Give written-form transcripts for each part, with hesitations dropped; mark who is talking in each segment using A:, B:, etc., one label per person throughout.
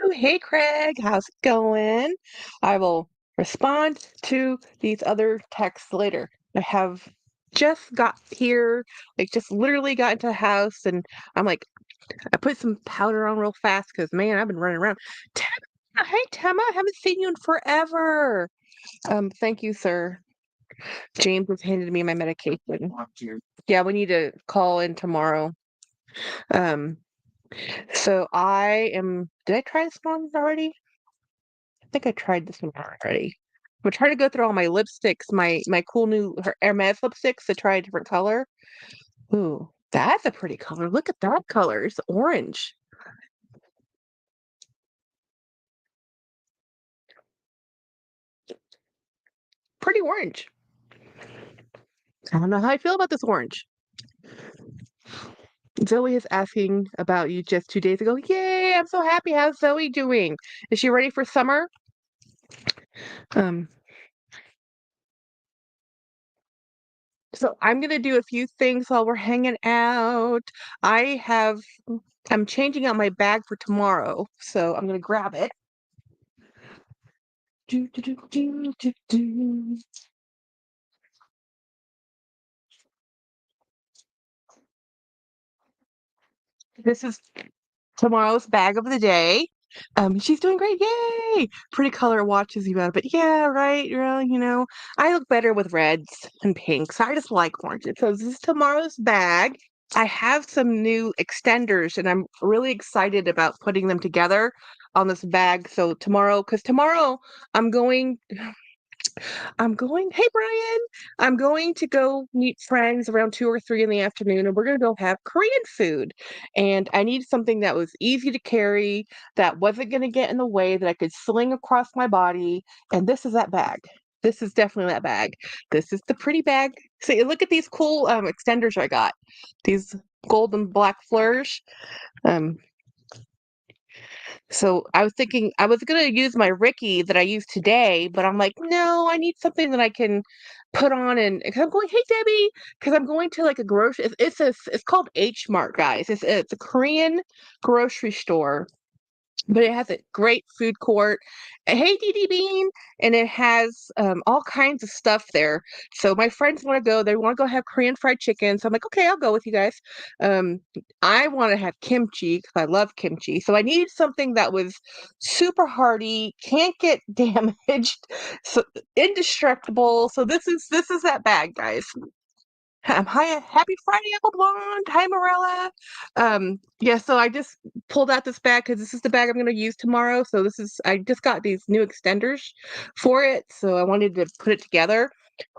A: Oh, hey Craig, how's it going? I will respond to these other texts later. I have just got here, like just literally got into the house, and I'm like, I put some powder on real fast because man, I've been running around. Temma, hey Temma, I haven't seen you in forever. Thank you, sir. James has handed me my medication. Yeah, we need to call in tomorrow. Um, so I am. Did I try this one already? I think I tried this one already. I'm trying to go through all my lipsticks, my cool new Hermes lipsticks to try a different color. Ooh, that's a pretty color. Look at that color. It's orange. Pretty orange. I don't know how I feel about this orange. Zoe is asking about you just 2 days ago. Yay, I'm so happy. How's Zoe doing? Is she ready for summer? Um, so I'm gonna do a few things while we're hanging out. I have I'm changing out my bag for tomorrow, so I'm gonna grab it. Do, do, do, do, do, do. This is tomorrow's bag of the day. She's doing great. Yay! Pretty color watches you out, but yeah, right. I look better with reds and pinks. I just like oranges. So this is tomorrow's bag. I have some new extenders, and I'm really excited about putting them together on this bag. So tomorrow, because tomorrow I'm going hey Brian, I'm going to go meet friends around 2 or 3 in the afternoon, and we're going to go have Korean food. And I need something that was easy to carry, that wasn't going to get in the way, that I could sling across my body. And this is that bag. This is definitely that bag. This is the pretty bag. See, look at these cool extenders I got. These gold and black flourish. Um, so I was thinking I was gonna use my Ricky that I used today, but I'm like, no, I need something that I can put on. And 'cause I'm going, hey Debbie, because I'm going to like a grocery. It's called H Mart, guys. It's a Korean grocery store, but it has a great food court. Hey, DD Bean, and it has all kinds of stuff there. So my friends want to go. They want to go have Korean fried chicken. So I'm like, okay, I'll go with you guys. Um, I want to have kimchi because I love kimchi. So I needed something that was super hearty, can't get damaged, so indestructible. So this is that bag, guys. Hi, happy Friday, Apple Blonde. Hi, Morella. Yeah, so I just pulled out this bag because this is the bag I'm going to use tomorrow. So I just got these new extenders for it. So I wanted to put it together.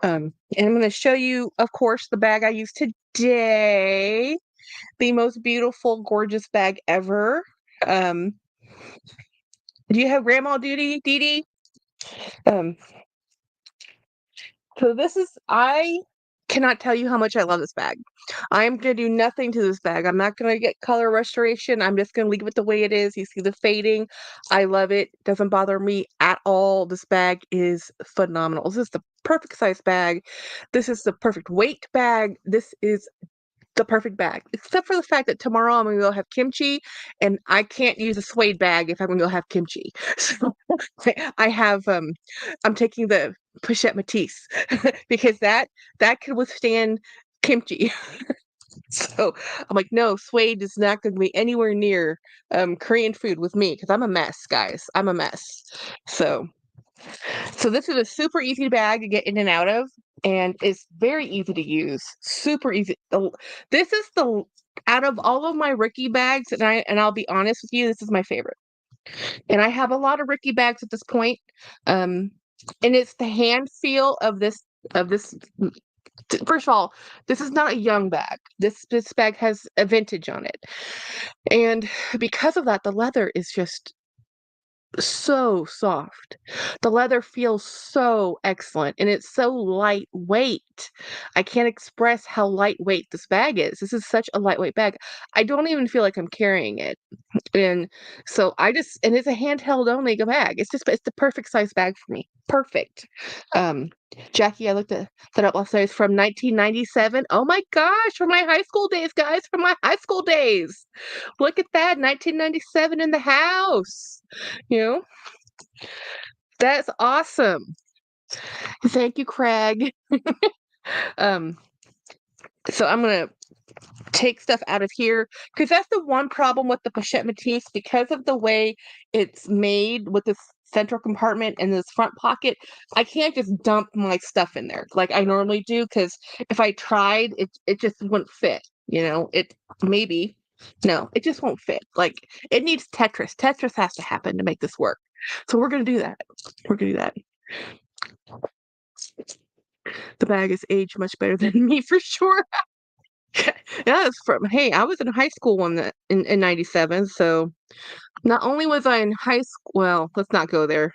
A: And I'm going to show you, of course, the bag I used today. The most beautiful, gorgeous bag ever. Um, do you have grandma duty, Dee Dee? Um, so I cannot tell you how much I love this bag. I'm going to do nothing to this bag. I'm not going to get color restoration. I'm just going to leave it the way it is. You see the fading. I love it. Doesn't bother me at all. This bag is phenomenal. This is the perfect size bag. This is the perfect weight bag. This is the perfect bag, except for the fact that tomorrow I'm gonna go have kimchi, and I can't use a suede bag if I'm gonna go have kimchi. So I have I'm taking the Pochette Matisse because that could withstand kimchi. So I'm like, no, suede is not going to be anywhere near Korean food with me because I'm a mess, guys. I'm a mess. So so this is a super easy bag to get in and out of, and it's very easy to use. Super easy. This is the out of all of my Ricky bags, and I'll be honest with you, this is my favorite. And I have a lot of Ricky bags at this point. Um, and it's the hand feel of this. First of all, this is not a young bag. This bag has a vintage on it, and because of that, the leather is just so soft. The leather feels so excellent and it's so lightweight. I can't express how lightweight this bag is. This is such a lightweight bag. I don't even feel like I'm carrying it. And so and it's a handheld only bag. It's the perfect size bag for me. Perfect. Jackie, I looked at that up last night. It's from 1997. Oh my gosh, from my high school days, guys, from my high school days. Look at that, 1997 in the house. You know, that's awesome. Thank you, Craig. Um, so I'm gonna take stuff out of here because that's the one problem with the pochette Matisse because of the way it's made with this central compartment and this front pocket. I can't just dump my stuff in there like I normally do because if I tried, it just wouldn't fit. You know, it maybe no, it just won't fit. Like it needs Tetris. Tetris has to happen to make this work. So we're gonna do that. We're gonna do that. The bag is aged much better than me for sure. Yeah, it's from hey, I was in high school when that in 97, so not only was I in high school, well, let's not go there.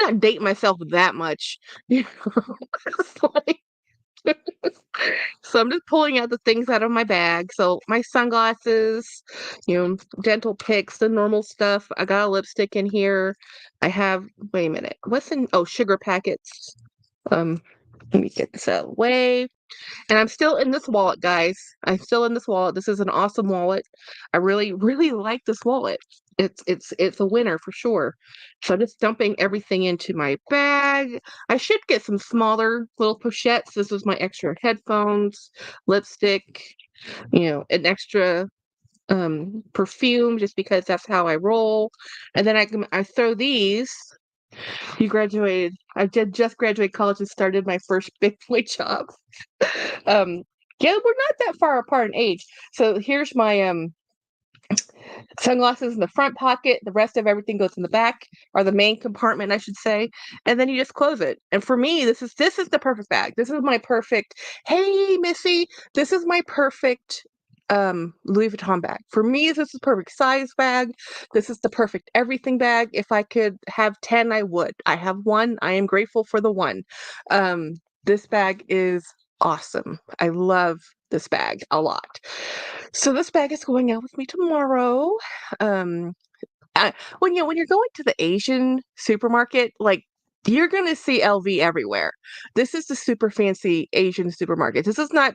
A: I'm not dating myself that much. You know, it's like so I'm just pulling out the things out of my bag. So my sunglasses, you know, dental picks, the normal stuff. I got a lipstick in here. I have, wait a minute. What's in, oh, sugar packets. Let me get this out of the way. And I'm still in this wallet, guys. I'm still in this wallet. This is an awesome wallet. I really, really like this wallet. It's a winner for sure. So I'm just dumping everything into my bag. I should get some smaller little pochettes. This is my extra headphones, lipstick, you know, an extra perfume just because that's how I roll. And then I throw these. You graduated. I did just graduate college and started my first big boy job. Um, yeah, we're not that far apart in age. So here's my sunglasses in the front pocket. The rest of everything goes in the back, or the main compartment, I should say. And then you just close it. And for me, this is the perfect bag. This is my perfect. Hey, Missy, this is my perfect Louis Vuitton bag. For me, this is perfect size bag. This is the perfect everything bag. If I could have 10, I would. I have one. I am grateful for the one. Um, this bag is awesome. I love this bag a lot. So this bag is going out with me tomorrow. Um, when when you're going to the Asian supermarket, like you're gonna see LV everywhere. This is the super fancy Asian supermarket. This is not.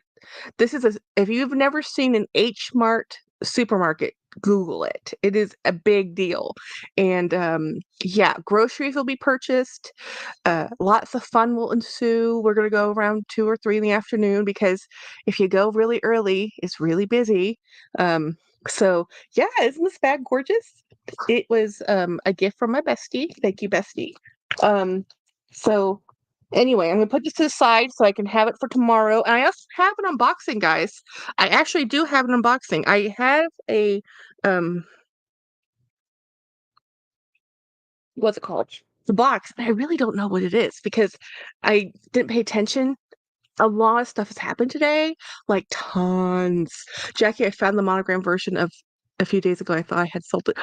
A: This is a. If you've never seen an H Mart supermarket, Google it. It is a big deal, and yeah, groceries will be purchased. Lots of fun will ensue. We're gonna go around 2 or 3 in the afternoon because if you go really early, it's really busy. So yeah, isn't this bag gorgeous? It was a gift from my bestie. Thank you, bestie. Um, so anyway, I'm gonna put this to the side so I can have it for tomorrow. And I also have an unboxing, guys. I actually do have an unboxing. I have a um what's it called? The box. I really don't know what it is because I didn't pay attention. A lot of stuff has happened today, like tons. Jackie, I found the monogram version of a few days ago. I thought I had sold it.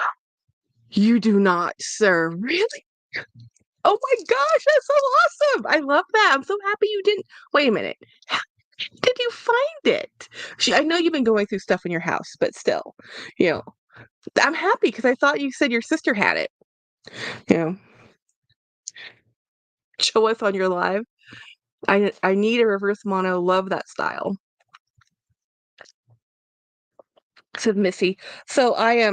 A: You do not, sir. Really? Oh my gosh, that's so awesome. I love that. I'm so happy you didn't. Wait a minute. How did you find it? I know you've been going through stuff in your house, but still, you know, I'm happy because I thought you said your sister had it. You know, show us on your live. I need a reverse mono. Love that style. Said Missy. So I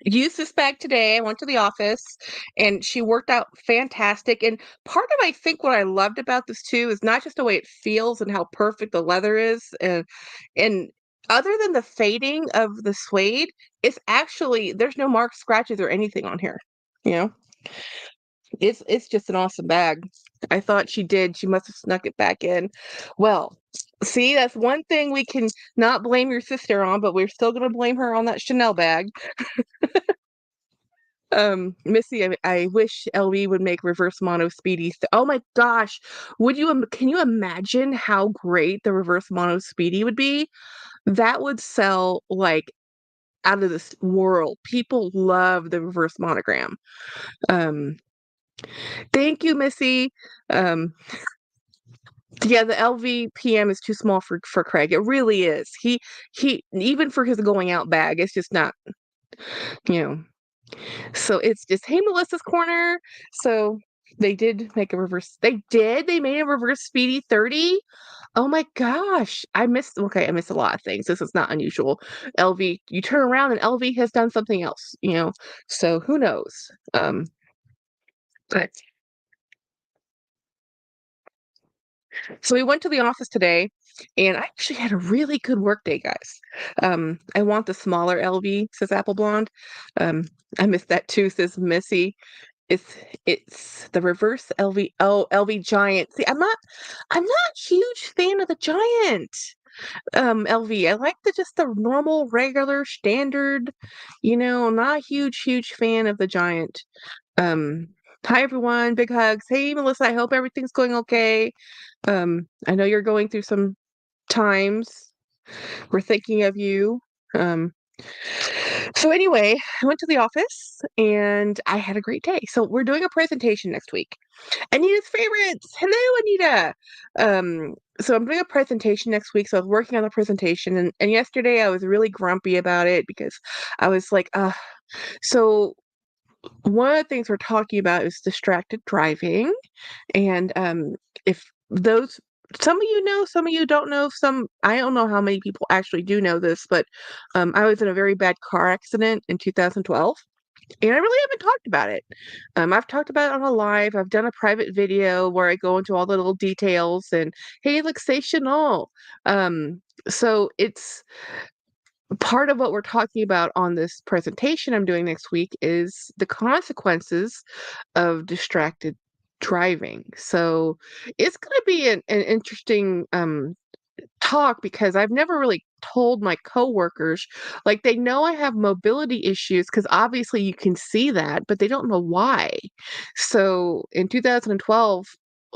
A: used this bag today. I went to the office and she worked out fantastic. And part of I think what I loved about this too is not just the way it feels and how perfect the leather is and other than the fading of the suede, it's actually there's no marks, scratches, or anything on here. You know? It's just an awesome bag. I thought she did. She must have snuck it back in. Well, see, that's one thing we can not blame your sister on, but we're still gonna blame her on that Chanel bag. Missy, I wish LV would make reverse mono speedy. Oh my gosh, would you? Can you imagine how great the reverse mono speedy would be? That would sell like out of this world. People love the reverse monogram. Um, thank you, Missy. Um, Yeah, the LV PM is too small for Craig. It really is. He even for his going out bag, it's just not, you know. So it's just hey Melissa's corner. So They did make a reverse. They did. They made a reverse speedy 30. Oh my gosh. I missed a lot of things. This is not unusual. LV, you turn around and LV has done something else, you know. So who knows? But so we went to the office today and I actually had a really good work day, guys. I want the smaller LV, says Apple Blonde. Um, I missed that too, says Missy. It's the reverse LV. Oh, LV Giant. See, I'm not a huge fan of the Giant LV. I like the just the normal, regular, standard, not a huge fan of the Giant. Um, Hi everyone, big hugs. Hey Melissa, I hope everything's going okay. I know you're going through some times. We're thinking of you. Um, so anyway, I went to the office and I had a great day. So we're doing a presentation next week. Anita's favorites. Hello, Anita. So I'm doing a presentation next week. So I was working on the presentation and yesterday I was really grumpy about it because I was like, so one of the things we're talking about is distracted driving. And if those some of you know, some of you don't know, some I don't know how many people actually do know this, but I was in a very bad car accident in 2012. And I really haven't talked about it. I've talked about it on a live. I've done a private video where I go into all the little details and hey, look, say Chanel. So it's part of what we're talking about on this presentation I'm doing next week is the consequences of distracted driving. So it's going to be an interesting talk because I've never really told my coworkers, like they know I have mobility issues because obviously you can see that, but they don't know why. So in 2012,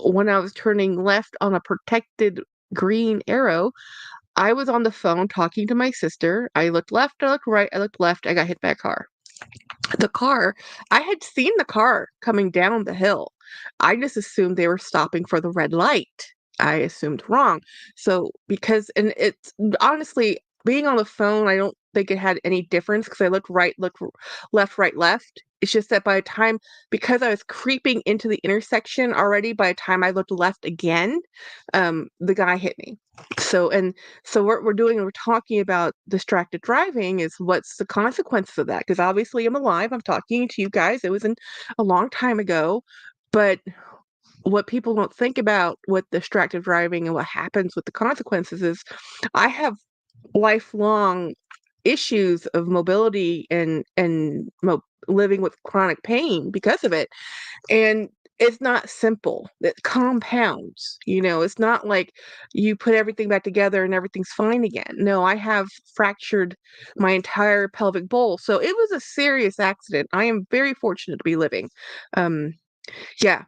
A: when I was turning left on a protected green arrow, I was on the phone talking to my sister. I looked left, I looked right, I looked left, I got hit by a car. The car, I had seen the car coming down the hill. I just assumed they were stopping for the red light. I assumed wrong. So because and it's honestly being on the phone, I don't think it had any difference because I looked left, right, left. It's just that by the time because I was creeping into the intersection already, by the time I looked left again, the guy hit me. So what we're doing, we're talking about distracted driving is what's the consequences of that? Because obviously I'm alive. I'm talking to you guys. It was a long time ago, but what people don't think about with distracted driving and what happens with the consequences is I have lifelong issues of mobility and living with chronic pain because of it. And it's not simple. It compounds. It's not like you put everything back together and everything's fine again. No, I have fractured my entire pelvic bowl. So it was a serious accident. I am very fortunate to be living. Um, yeah,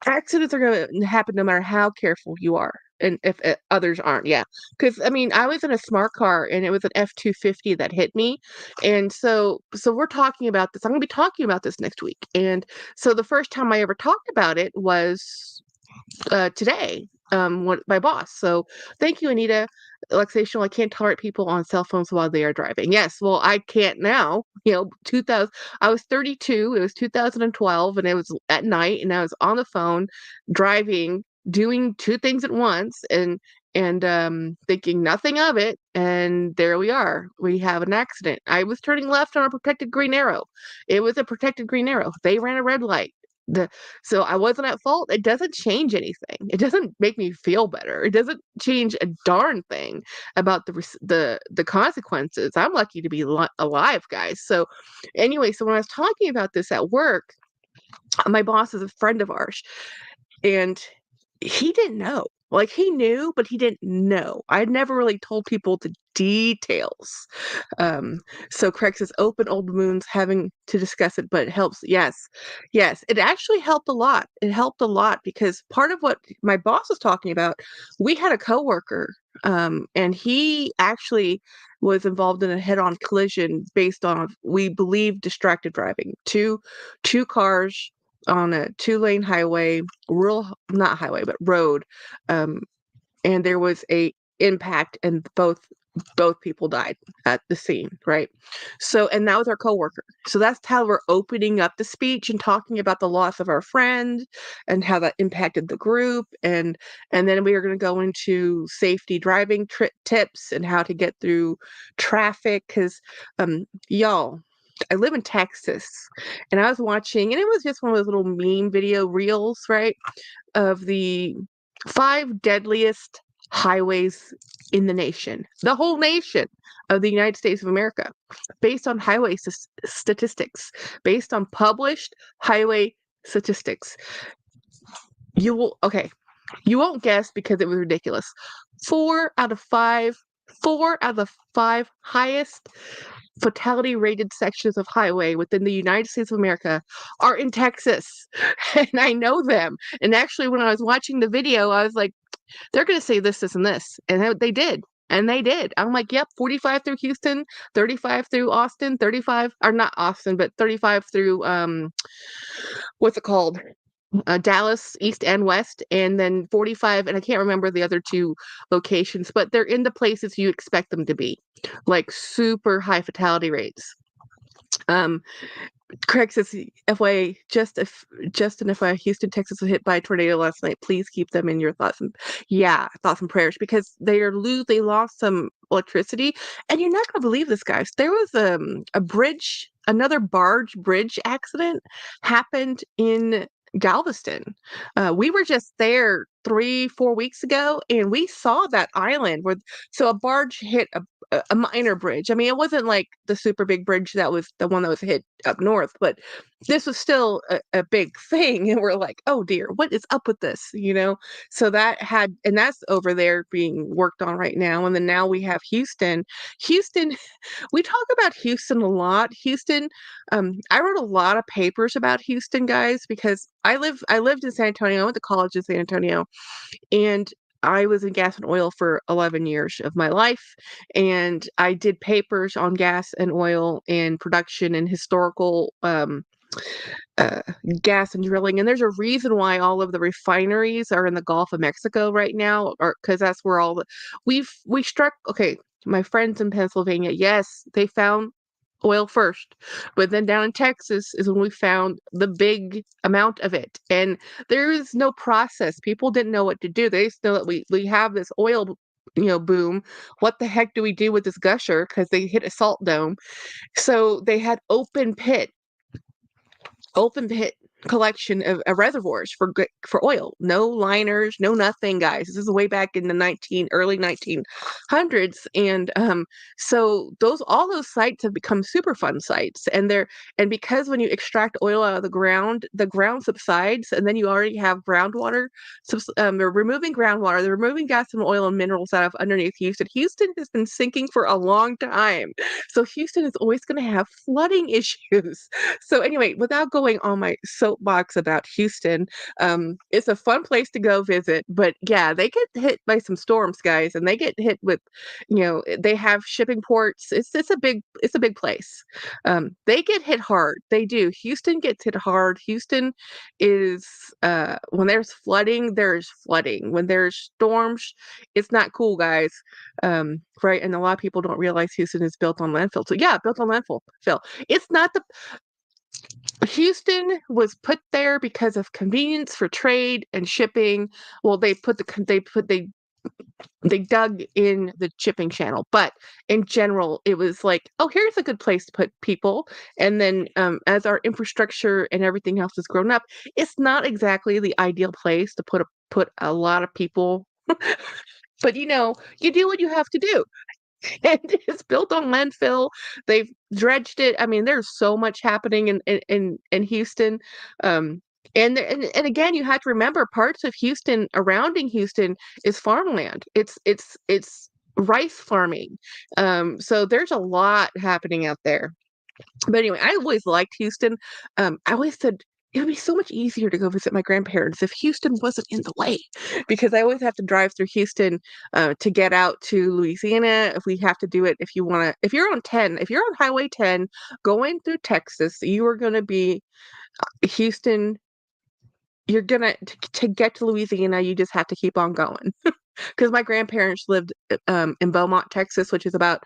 A: accidents are going to happen no matter how careful you are. And if others aren't, yeah. Because I mean, I was in a smart car and it was an F-250 that hit me, and so we're talking about this. I'm going to be talking about this next week. And so the first time I ever talked about it was today. My boss. So thank you, Anita. Relaxation. I can't tolerate people on cell phones while they are driving. Yes, well, I can't now. 2000. I was 32. It was 2012, and it was at night, and I was on the phone, driving, doing two things at once, and thinking nothing of it. And there we are. We have an accident. I was turning left on a protected green arrow. It was a protected green arrow. They ran a red light. So I wasn't at fault. It doesn't change anything. It doesn't make me feel better. It doesn't change a darn thing about the consequences. I'm lucky to be alive, guys. So anyway, so when I was talking about this at work, my boss is a friend of ours, and he didn't know. Like he knew, but he didn't know. I had never really told people the details. Um, so Craig says open old wounds, having to discuss it, but it helps. Yes, yes, it actually helped a lot. It helped a lot because part of what my boss was talking about, we had a coworker, and he actually was involved in a head-on collision based on we believe distracted driving. Two cars on a two-lane highway, rural not highway but road, um, and there was a impact and both both people died at the scene, right? So, and that was our coworker. So that's how we're opening up the speech and talking about the loss of our friend and how that impacted the group, and then we are going to go into safety driving tips and how to get through traffic because y'all, I live in Texas, and I was watching, and it was just one of those little meme video reels, right, of the 5 deadliest highways in the nation, the whole nation of the United States of America, based on highway statistics, based on published highway statistics. You will, okay, you won't guess because it was ridiculous. 4 out of 5, 4 out of 5 highest fatality rated sections of highway within the United States of America are in Texas. And I know them. And actually, when I was watching the video, I was like, they're going to say this, this, and this. And they did. And they did. I'm like, yep, 45 through Houston, 35 through Austin, 35, or not Austin, but 35 through, what's it called? Dallas, East and West, and then 45, and I can't remember the other two locations, but they're in the places you expect them to be, like super high fatality rates. Um, Craig says, FYI, just an FYI, Houston, Texas was hit by a tornado last night. Please keep them in your thoughts and thoughts and prayers because they lost some electricity. And you're not gonna believe this, guys. There was a bridge, another barge bridge accident happened in Galveston. We were just there 3-4 weeks ago, and we saw that island where so a barge hit a minor bridge. I mean, it wasn't like the super big bridge that was the one that was hit up north, but this was still a big thing. And we're like, oh dear, what is up with this? You know? So and that's over there being worked on right now. And then now we have Houston. Houston, we talk about Houston a lot. Houston, I wrote a lot of papers about Houston, guys, because I lived in San Antonio. I went to college in San Antonio, and I was in gas and oil for 11 years of my life, and I did papers on gas and oil and production and historical uh, gas and drilling. And there's a reason why all of the refineries are in the Gulf of Mexico right now, or because that's where all the we struck. Okay, my friends in Pennsylvania, yes, they found oil first, but then down in Texas is when we found the big amount of it, and there is no process. People didn't know what to do. They just know that we have this oil, boom. What the heck do we do with this gusher? Because they hit a salt dome, so they had open pit collection of reservoirs for oil. No liners, no nothing, guys. This is way back in the early 1900s, and so all those sites have become Superfund sites, and because when you extract oil out of the ground subsides, and then you already have groundwater. They're removing groundwater, they're removing gas and oil and minerals out of underneath Houston. Houston has been sinking for a long time, so Houston is always going to have flooding issues. So anyway, without going on my soapbox about Houston, it's a fun place to go visit. But yeah, they get hit by some storms, guys, and they get hit with, they have shipping ports. It's a big place. They get hit hard. They do. Houston gets hit hard. Houston is when there's flooding, there's flooding. When there's storms, it's not cool, guys. Right? And a lot of people don't realize Houston is built on landfill. So yeah, built on landfill. Phil, it's not the Houston was put there because of convenience for trade and shipping. Well, they dug in the shipping channel, but in general, it was like, oh, here's a good place to put people. And then, as our infrastructure and everything else has grown up, it's not exactly the ideal place to put a lot of people. But you do what you have to do. And it's built on landfill. They've dredged it. I mean, there's so much happening in Houston. And again, you have to remember parts of Houston, surrounding Houston, is farmland. It's rice farming. So there's a lot happening out there. But anyway, I always liked Houston. I always said it would be so much easier to go visit my grandparents if Houston wasn't in the way, because I always have to drive through Houston to get out to Louisiana. If we have to do it, if you're on 10, if you're on Highway 10 going through Texas, you are going to be Houston. You're gonna to get to Louisiana. You just have to keep on going. because my grandparents lived in Beaumont, Texas, which is about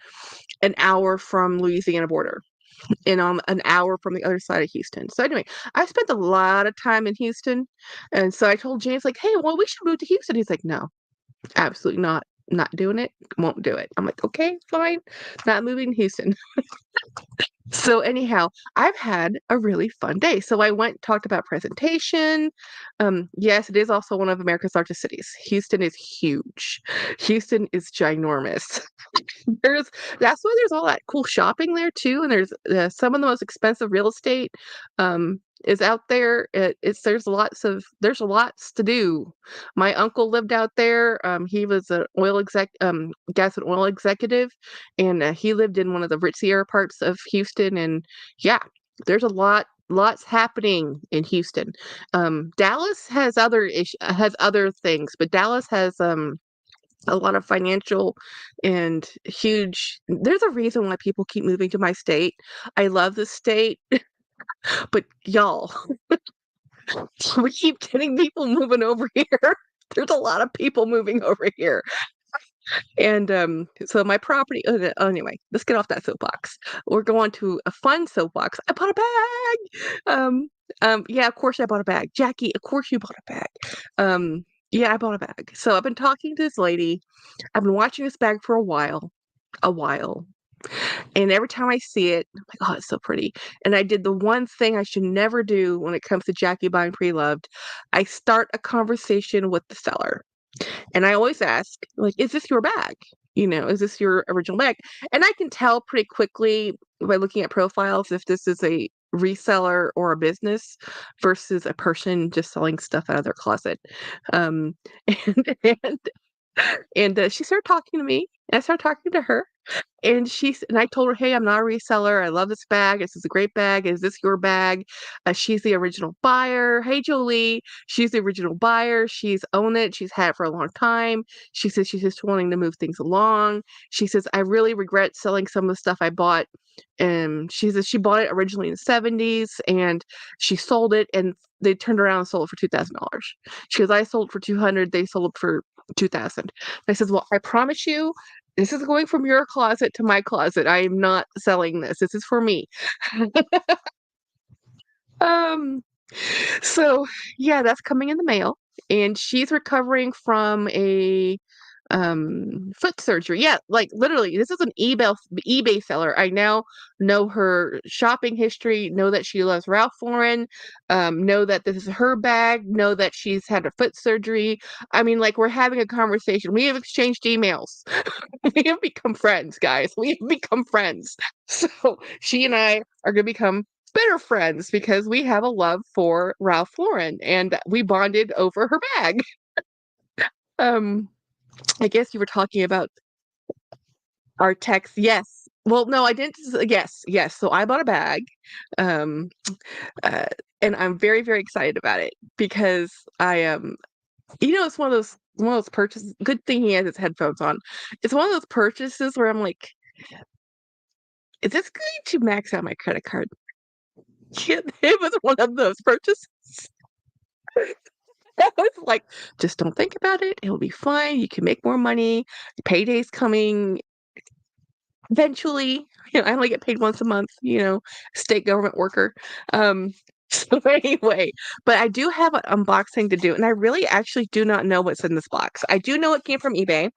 A: an hour from Louisiana border and an hour from the other side of Houston. So anyway, I spent a lot of time in Houston, and so I told James like, "Hey, well, we should move to Houston." He's like, "No, absolutely not. Not doing it. Won't do it." I'm like, "Okay, fine. Not moving to Houston." So anyhow, I've had a really fun day. So I went talked about presentation. Yes, it is also one of America's largest cities. Houston is huge. Houston is ginormous. There's that's why there's all that cool shopping there too, and there's some of the most expensive real estate is out there. It's there's lots to do. My uncle lived out there. He was an gas and oil executive, and he lived in one of the ritzier parts of Houston. And yeah, there's lots happening in Houston. Dallas has other things, but Dallas has a lot of financial and huge there's a reason why people keep moving to my state. I love the state, but y'all, we keep getting people moving over here. There's a lot of people moving over here. And so my property anyway, let's get off that soapbox. We're going to a fun soapbox. I bought a bag. Yeah, of course I bought a bag. Jackie, of course you bought a bag. Yeah, I bought a bag. So I've been talking to this lady. I've been watching this bag for a while. And every time I see it, I'm like, oh, it's so pretty. And I did the one thing I should never do when it comes to Jackie buying pre-loved. I start a conversation with the seller. And I always ask, like, is this your bag? Is this your original bag? And I can tell pretty quickly by looking at profiles if this is a reseller or a business versus a person just selling stuff out of their closet. Um, and she started talking to me, and I started talking to her. And I told her, "Hey, I'm not a reseller. I love this bag. This is a great bag. Is this your bag?" She's the original buyer. Hey, Jolie. She's the original buyer. She's owned it. She's had it for a long time. She says she's just wanting to move things along. She says, "I really regret selling some of the stuff I bought." And she says she bought it originally in the 70s and she sold it and they turned around and sold it for $2,000. She goes, "I sold it for 200. They sold it for 2,000." I says, "Well, I promise you, this is going from your closet to my closet. I am not selling this. This is for me." Um, so yeah, that's coming in the mail. And she's recovering from a foot surgery. Yeah, like literally, this is an eBay seller. I now know her shopping history, know that she loves Ralph Lauren, know that this is her bag, know that she's had a foot surgery. I mean, like we're having a conversation. We have exchanged emails. We have become friends, guys. We have become friends. So she and I are going to become better friends because we have a love for Ralph Lauren and we bonded over her bag. Um, I guess you were talking about our text. Yes. Well, no, I didn't. Yes, yes. So I bought a bag, um, uh, and I'm very, very excited about it because it's one of those purchases. Good thing he has his headphones on. It's one of those purchases where I'm like, is this going to max out my credit card? Yeah, it was one of those purchases. I was like, just don't think about it. It'll be fine. You can make more money. Payday's coming eventually. I only get paid once a month, state government worker. Um, so anyway, but I do have an unboxing to do, and I really actually do not know what's in this box. I do know it came from eBay.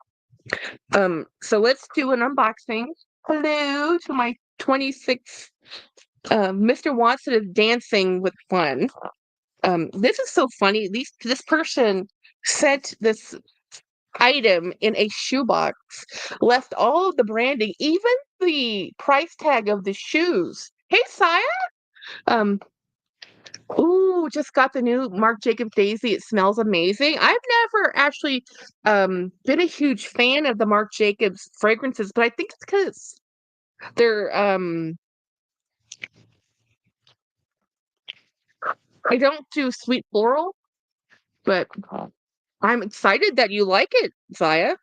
A: So let's do an unboxing. Hello to my 26 Mr. Watson is dancing with fun. This is so funny. This person sent this item in a shoebox, left all of the branding, even the price tag of the shoes. Hey, Saya. Um, ooh, just got the new Marc Jacobs Daisy. It smells amazing. I've never actually been a huge fan of the Marc Jacobs fragrances, but I think it's because they're I don't do sweet floral, but I'm excited that you like it, Zaya.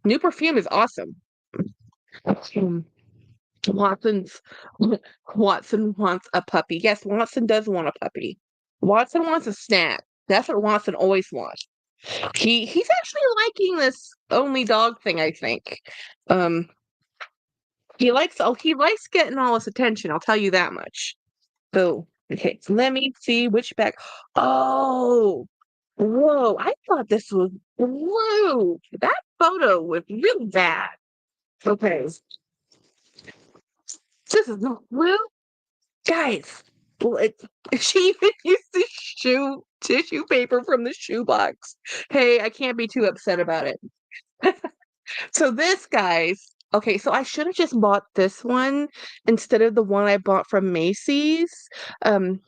A: New perfume is awesome. Um, Watson's Watson wants a puppy. Yes, Watson does want a puppy. Watson wants a snack. That's what Watson always wants. He's actually liking this only dog thing, I think. Um, he likes getting all this attention, I'll tell you that much. So, okay, so let me see which bag. Oh, whoa, I thought this was blue. That photo was really bad. Okay, this is not blue. Guys, well, she even used the shoe tissue paper from the shoebox. Hey, I can't be too upset about it. So this, guys, okay, so I should have just bought this one instead of the one I bought from Macy's. Um,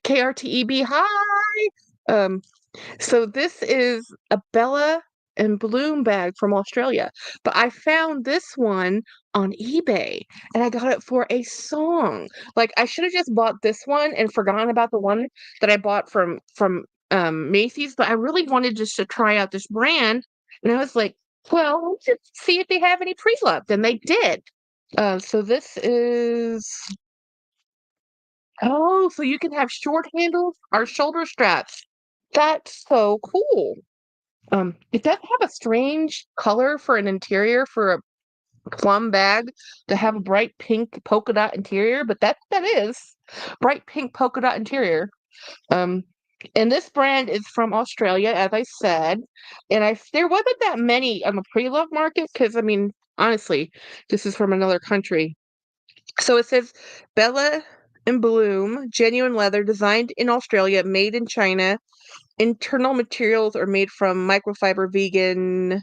A: KRTEB, hi. Um, so this is a Bella and Bloom bag from Australia, but I found this one on eBay and I got it for a song. Like I should have just bought this one and forgotten about the one that I bought from Macy's, but I really wanted just to try out this brand, and I was like, well, let's just see if they have any pre-loved, and they did. So this is oh, so you can have short handles or shoulder straps. That's so cool. It does have a strange color for an interior for a plum bag to have a bright pink polka dot interior, but that is bright pink polka dot interior. Um, and this brand is from Australia, as I said, and I there wasn't that many on the pre-love market because I mean, honestly, this is from another country. So it says Bella and Bloom, genuine leather, designed in Australia, made in China. Internal materials are made from microfiber vegan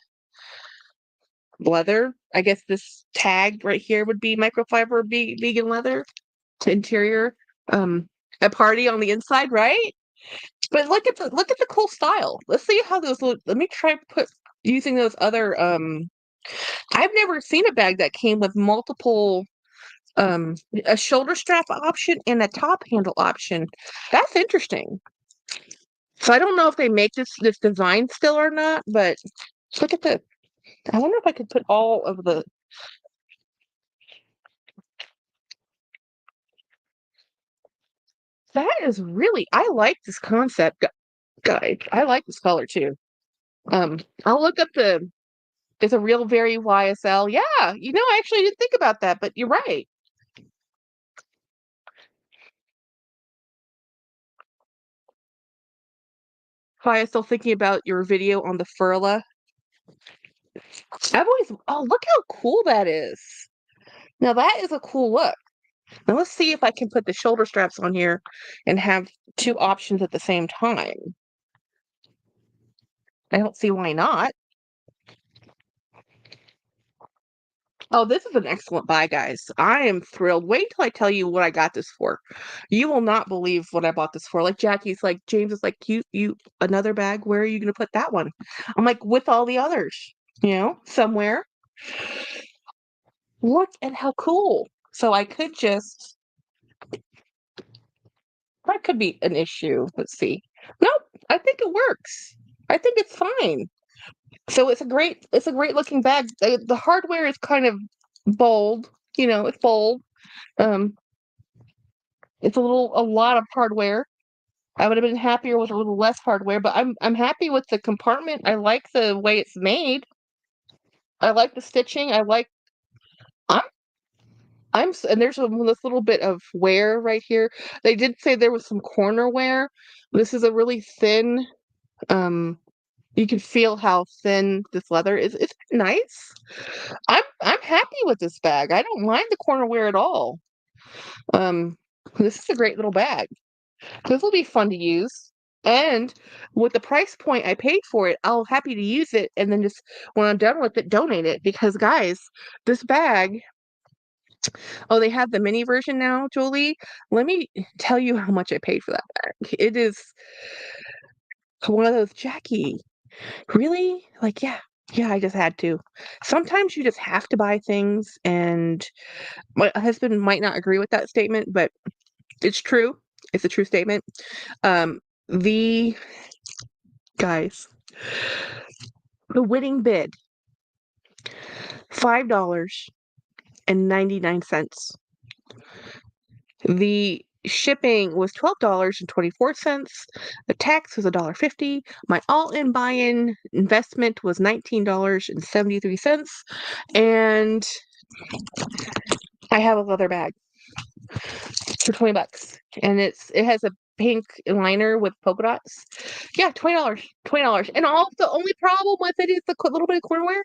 A: leather. I guess this tag right here would be microfiber vegan leather. Interior, a party on the inside, right? But look at the cool style. Let's see how those look. Let me try put using those other. I've never seen a bag that came with multiple a shoulder strap option and a top handle option. That's interesting. So I don't know if they make this design still or not, but look at the I wonder if I could put all of the that is really I like this concept, guys. I like this color too. I'll look up the it's a real very YSL. Yeah, I actually didn't think about that, but you're right. YSL thinking about your video on the Furla. I've always look how cool that is. Now that is a cool look. Now let's see if I can put the shoulder straps on here and have two options at the same time. I don't see why not. Oh, this is an excellent buy, guys. I am thrilled. Wait till I tell you what I got this for. You will not believe what I bought this for. Like Jackie's like, James is like, you another bag, where are you gonna put that one? I'm like, with all the others, somewhere. Look at how cool. So I could just that could be an issue. Let's see. Nope, I think it works. I think it's fine. So it's a great looking bag. The hardware is kind of bold, it's bold. Um, it's a lot of hardware. I would have been happier with a little less hardware, but I'm happy with the compartment. I like the way it's made. I like the stitching. I'm and there's this little bit of wear right here. They did say there was some corner wear. This is a really thin. Um, you can feel how thin this leather is. It's nice. I'm happy with this bag. I don't mind the corner wear at all. Um, this is a great little bag. This will be fun to use. And with the price point I paid for it, I'll happy to use it and then just when I'm done with it, donate it. Because guys, this bag, oh, they have the mini version now, Julie. Let me tell you how much I paid for that bag. It is one of those Jackie. Really? Like, yeah. Yeah, I just had to. Sometimes you just have to buy things, and my husband might not agree with that statement, but it's true. It's a true statement. The guys, the winning bid, $5.99. The shipping was $12.24. The tax was $1.50. My all-in buy-in investment was $19.73. And I have a leather bag for 20 bucks. And it has a pink liner with polka dots. Yeah, $20. $20. And the only problem with it is the little bit of cornware.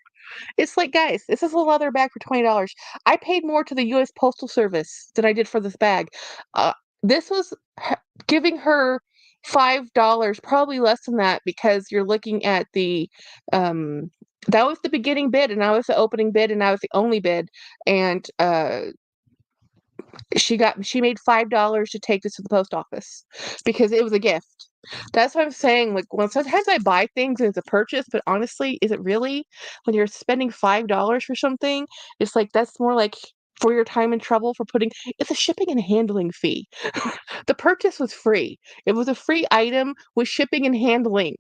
A: It's like, guys, this is a leather bag for $20. I paid more to the U.S. Postal Service than I did for this bag. Uh, this was giving her $5, probably less than that, because you're looking at um, that was the beginning bid, and I was the opening bid, and I was the only bid, and she made $5 to take this to the post office because it was a gift. That's what I'm saying. Like, when sometimes I buy things and it's a purchase, but honestly, is it really? When you're spending $5 for something, it's like that's more like for your time and trouble for putting it's a shipping and handling fee. The purchase was free. It was a free item with shipping and handling.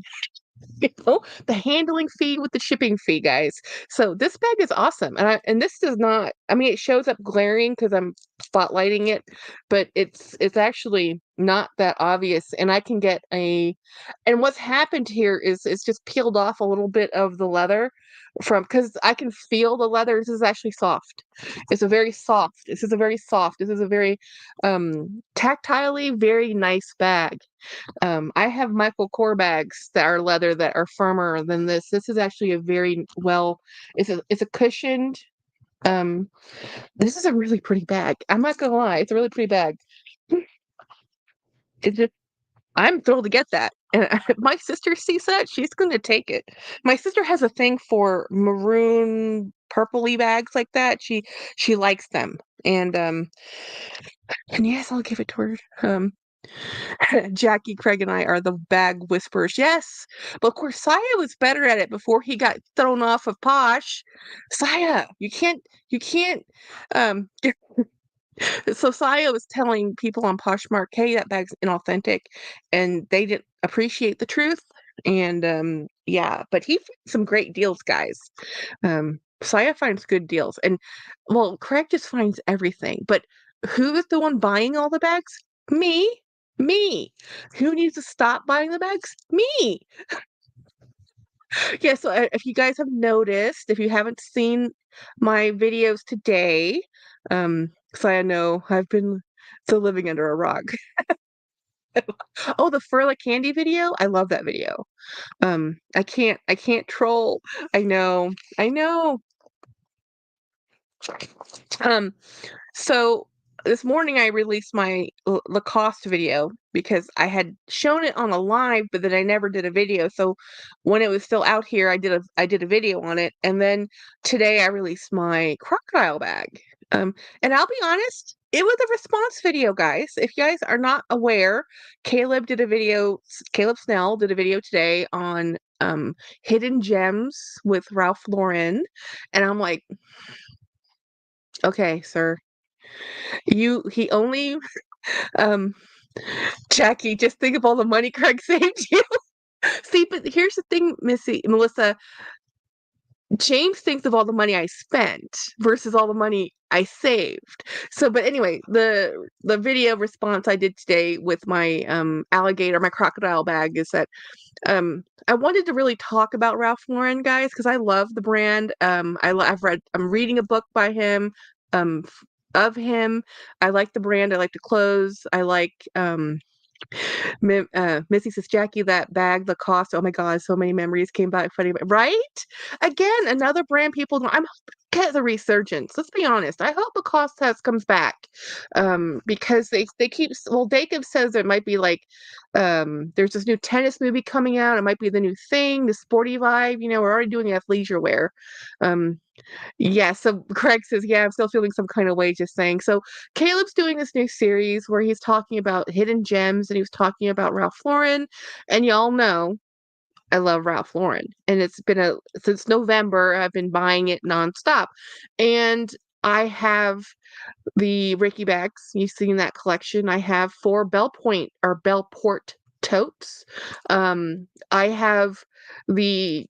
A: The handling fee with the shipping fee, guys. So this bag is awesome, and this does not. I mean, it shows up glaring because I'm spotlighting it, but it's actually not that obvious. And I can get a. And what's happened here is it's just peeled off a little bit of the leather from because I can feel the leather. This is actually soft. It's a very soft. This is a very soft. This is a very tactilely very nice bag. I have Michael Kors bags that are leather that are firmer than this. This is actually a very well. It's a cushioned. Um, this is a really pretty bag. I'm not gonna lie, it's a really pretty bag. It's just I'm thrilled to get that. And if my sister sees that, she's gonna take it. My sister has a thing for maroon, purpley bags like that. She likes them, and yes, I'll give it to her. Jackie, Craig, and I are the bag whisperers. Yes, but of course, Saya was better at it before he got thrown off of Posh. Saya, you can't. Um, so Saya was telling people on Poshmark, "Hey, that bag's inauthentic," and they didn't appreciate the truth. And yeah, but he found some great deals, guys. Saya finds good deals, and well, Craig just finds everything. But who is the one buying all the bags? Me. Me. Who needs to stop buying the bags? Me. Yeah, so if you guys have noticed, if you haven't seen my videos today, because I know I've been still living under a rock. Oh, the Furla Candy video? I love that video. I can't troll. I know. I know. Um, So this morning I released my Lacoste video because I had shown it on a live, but then I never did a video. So when it was still out here, I did a video on it, and then today I released my crocodile bag. And I'll be honest, it was a response video, guys. If you guys are not aware, Caleb Snell did a video today on hidden gems with Ralph Lauren, and I'm like, okay, sir. He only um Jackie, just think of all the money Craig saved you. See, but here's the thing, Melissa. James thinks of all the money I spent versus all the money I saved. So, but anyway, the video response I did today with my alligator, my crocodile bag is that I wanted to really talk about Ralph Lauren, guys, because I love the brand. I'm reading a book by him, of him. I like the brand. I like the clothes. I like Missy says, Jackie, that bag, the cost. Oh my God, so many memories came back. Funny, right? Again, another brand people don't. I'm get the resurgence. Let's be honest. I hope the cost has comes back, because they keep. Well, Jacob says it might be like, there's this new tennis movie coming out. It might be the new thing, the sporty vibe. We're already doing athleisure wear. Um, yeah, so Craig says, yeah, I'm still feeling some kind of way just saying. So Caleb's doing this new series where he's talking about hidden gems and he was talking about Ralph Lauren. And y'all know I love Ralph Lauren. And it's been since November, I've been buying it nonstop. And I have the Ricky bags. You've seen that collection. I have 4 Bellport totes. I have the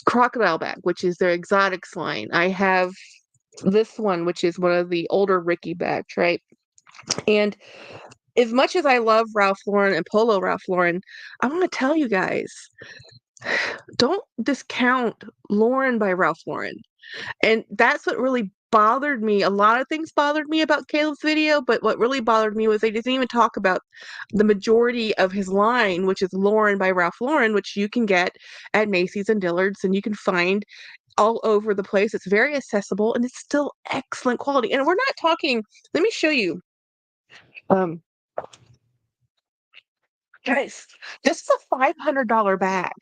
A: crocodile bag, which is their exotics line. I have this one, which is one of the older Ricky bags, right? And as much as I love Ralph Lauren and Polo Ralph Lauren, I want to tell you guys, don't discount Lauren by Ralph Lauren. And that's what really bothered me. A lot of things bothered me about Caleb's video, but what really bothered me was they didn't even talk about the majority of his line, which is Lauren by Ralph Lauren, which you can get at Macy's and Dillard's and you can find all over the place. It's very accessible and it's still excellent quality. And we're not talking, let me show you. Um, guys, this is a $500 bag.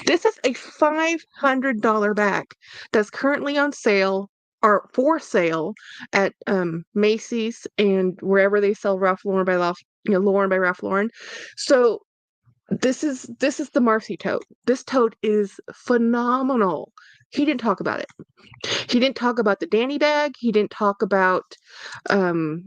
A: This is a $500 bag that's currently on sale or for sale at Macy's and wherever they sell Ralph Lauren by Ralph, Lauren by Ralph Lauren. So this is the Marcy tote. This tote is phenomenal. He didn't talk about it. He didn't talk about the Danny bag. He didn't talk about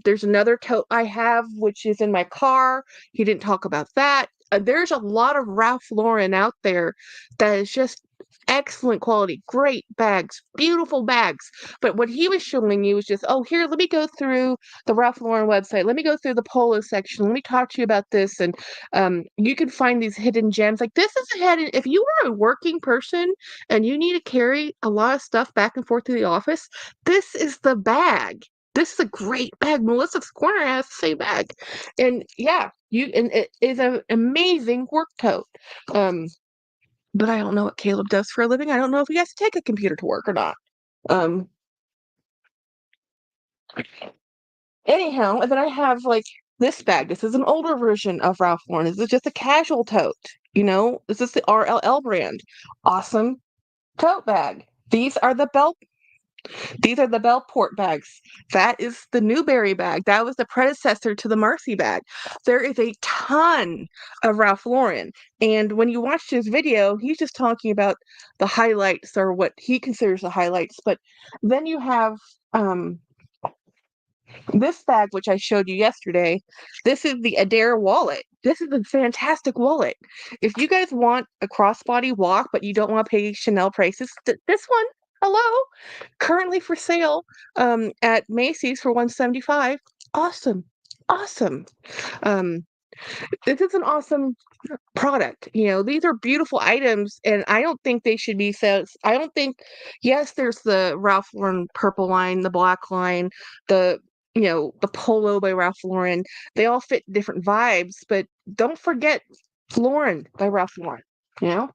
A: there's another tote I have which is in my car. He didn't talk about that. There's a lot of Ralph Lauren out there that is just excellent quality, great bags, beautiful bags. But what he was showing you was just, oh, here, let me go through the Ralph Lauren website. Let me go through the Polo section. Let me talk to you about this. And you can find these hidden gems. Like this is a hidden, if you are a working person and you need to carry a lot of stuff back and forth to the office, this is the bag. This is a great bag. Melissa's Corner has the same bag. And yeah, and it is an amazing work tote. But I don't know what Caleb does for a living. I don't know if he has to take a computer to work or not. Um, anyhow, and then I have like this bag. This is an older version of Ralph Lauren. This is just a casual tote. This is the RLL brand. Awesome tote bag. These are the Bellport bags. That is the Newberry bag. That was the predecessor to the Marcy bag. There is a ton of Ralph Lauren. And when you watch his video, he's just talking about the highlights or what he considers the highlights. But then you have this bag, which I showed you yesterday. This is the Adair wallet. This is a fantastic wallet. If you guys want a crossbody walk, but you don't want to pay Chanel prices, this one, hello, currently for sale at Macy's for $175. Awesome. Awesome. Um, this is an awesome product. These are beautiful items, and I don't think they should be so. I don't think. Yes, there's the Ralph Lauren purple line, the black line, the the Polo by Ralph Lauren. They all fit different vibes, but don't forget Lauren by Ralph Lauren. You know.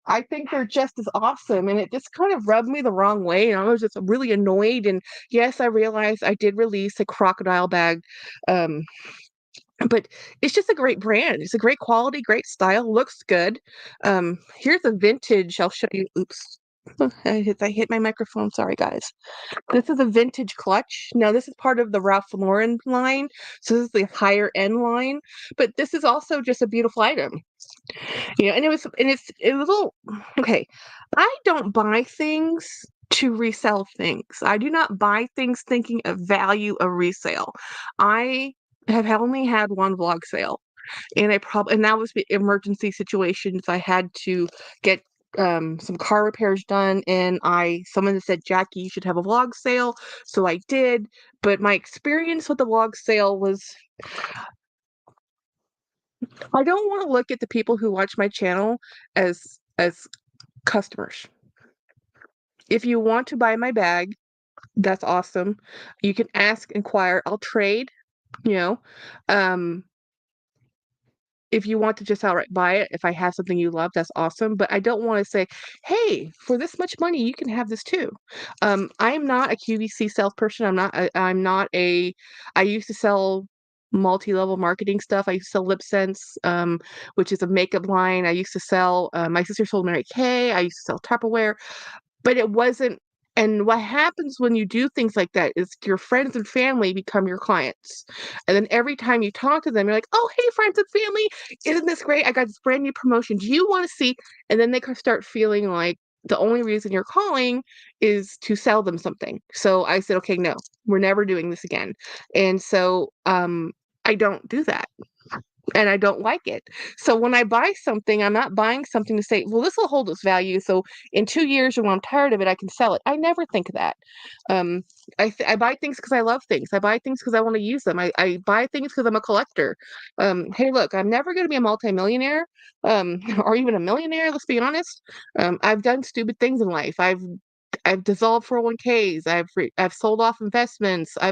A: I think they're just as awesome, and it just kind of rubbed me the wrong way, and I was just really annoyed. And yes, I realized I did release a crocodile bag, um, but it's just a great brand. It's a great quality, great style, looks good. Here's a vintage. I'll show you. Oops. I hit my microphone. Sorry, guys. This is a vintage clutch. Now, this is part of the Ralph Lauren line. So this is the higher end line. But this is also just a beautiful item. And it was a little okay. I don't buy things to resell things. I do not buy things thinking of value of resale. I have only had one vlog sale, and that was the emergency situations. I had to get some car repairs done, and someone said, Jackie, you should have a vlog sale, so I did. But my experience with the vlog sale was, I don't want to look at the people who watch my channel as customers. If you want to buy my bag, that's awesome. You can inquire. I'll trade, you know. If you want to just outright buy it, if I have something you love, that's awesome. But I don't want to say, hey, for this much money, you can have this too. I am not a QVC salesperson. I used to sell multi-level marketing stuff. I used to sell Lip Sense, which is a makeup line. I used to sell, my sister sold Mary Kay. I used to sell Tupperware, but it wasn't. And what happens when you do things like that is your friends and family become your clients. And then every time you talk to them, you're like, oh, hey, friends and family, isn't this great? I got this brand new promotion. Do you want to see? And then they start feeling like the only reason you're calling is to sell them something. So I said, okay, no, we're never doing this again. And so I don't do that. and I don't like it. So when I buy something, I'm not buying something to say, well, this will hold its value. So in 2 years, or when I'm tired of it, I can sell it. I never think of that. Um, I buy things because I love things. I buy things because I want to use them. I buy things because I'm a collector. Hey, look, I'm never going to be a multimillionaire, or even a millionaire. Let's be honest. I've done stupid things in life. I've dissolved 401ks. I've sold off investments. I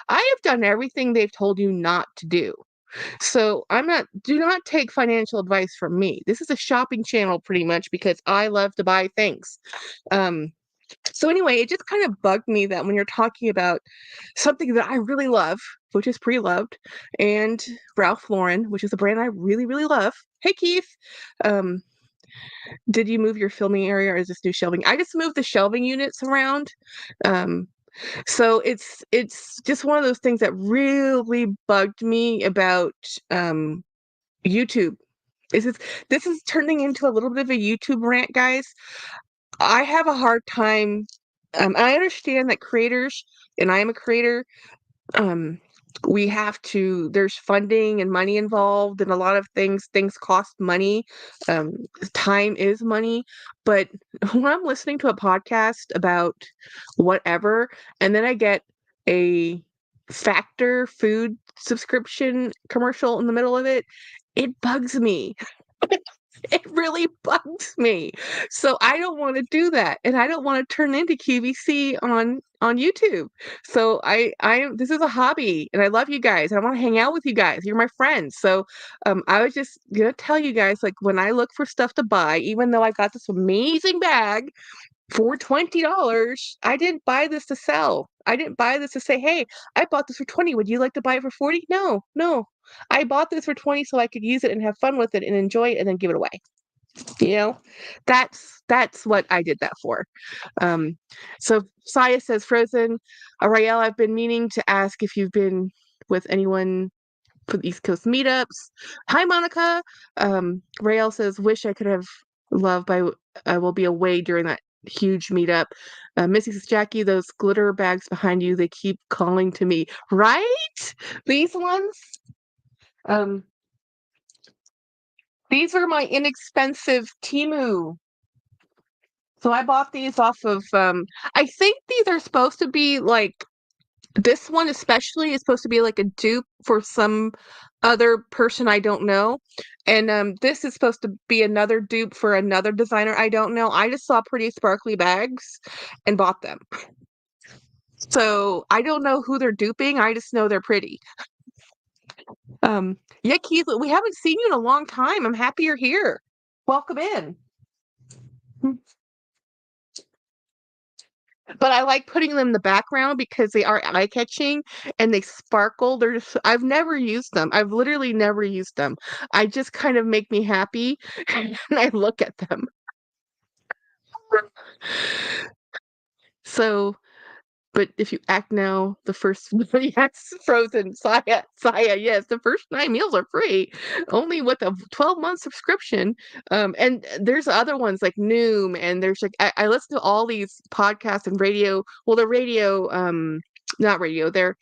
A: have done everything they've told you not to do. So do not take financial advice from me. This is a shopping channel pretty much because I love to buy things. Um, so anyway, it just kind of bugged me that when you're talking about something that I really love, which is pre-loved, and Ralph Lauren, which is a brand I really, really love. Hey Keith, um, did you move your filming area or is this new shelving? I just moved the shelving units around. Um, so it's just one of those things that really bugged me about um YouTube. This is turning into a little bit of a YouTube rant, guys. I have a hard time. I understand that creators, and I am a creator, um, we have to, there's funding and money involved, and a lot of things cost money. Um, Time is money. But when I'm listening to a podcast about whatever, and then I get a Factor food subscription commercial in the middle of it, it bugs me. It really bugs me. So I don't want to do that, and I don't want to turn into QVC on YouTube. So I this is a hobby, and I love you guys. And I want to hang out with you guys. You're my friends. So I was just gonna tell you guys, like, when I look for stuff to buy, even though I got this amazing bag for $20, I didn't buy this to sell. I didn't buy this to say, hey, I bought this for 20. Would you like to buy it for 40? No, no. I bought this for 20 so I could use it and have fun with it and enjoy it and then give it away. You know, that's what I did that for. Um, so Saya says, Frozen, Rael, I've been meaning to ask if you've been with anyone for the East Coast meetups. Hi, Monica. Rael says, wish I could have love, but I will be away during that huge meetup. Missy says, Jackie, those glitter bags behind you, they keep calling to me. Right? These ones? Um, these are my inexpensive Temu. So I bought these off of I think these are supposed to be like, this one especially is supposed to be like a dupe for some other person I don't know. And this is supposed to be another dupe for another designer I don't know. I just saw pretty sparkly bags and bought them. So I don't know who they're duping. I just know they're pretty. Yeah, Keith, we haven't seen you in a long time. I'm happy you're here. Welcome in. But I like putting them in the background because they are eye-catching and they sparkle. I've never used them. I've literally never used them. I just kind of make me happy and I look at them. So, but if you act now, the first yes, Frozen, Saya, yes, the first 9 meals are free, only with a 12-month subscription. And there's other ones like Noom, and there's like I listen to all these podcasts and radio. Well, the radio, not radio. They're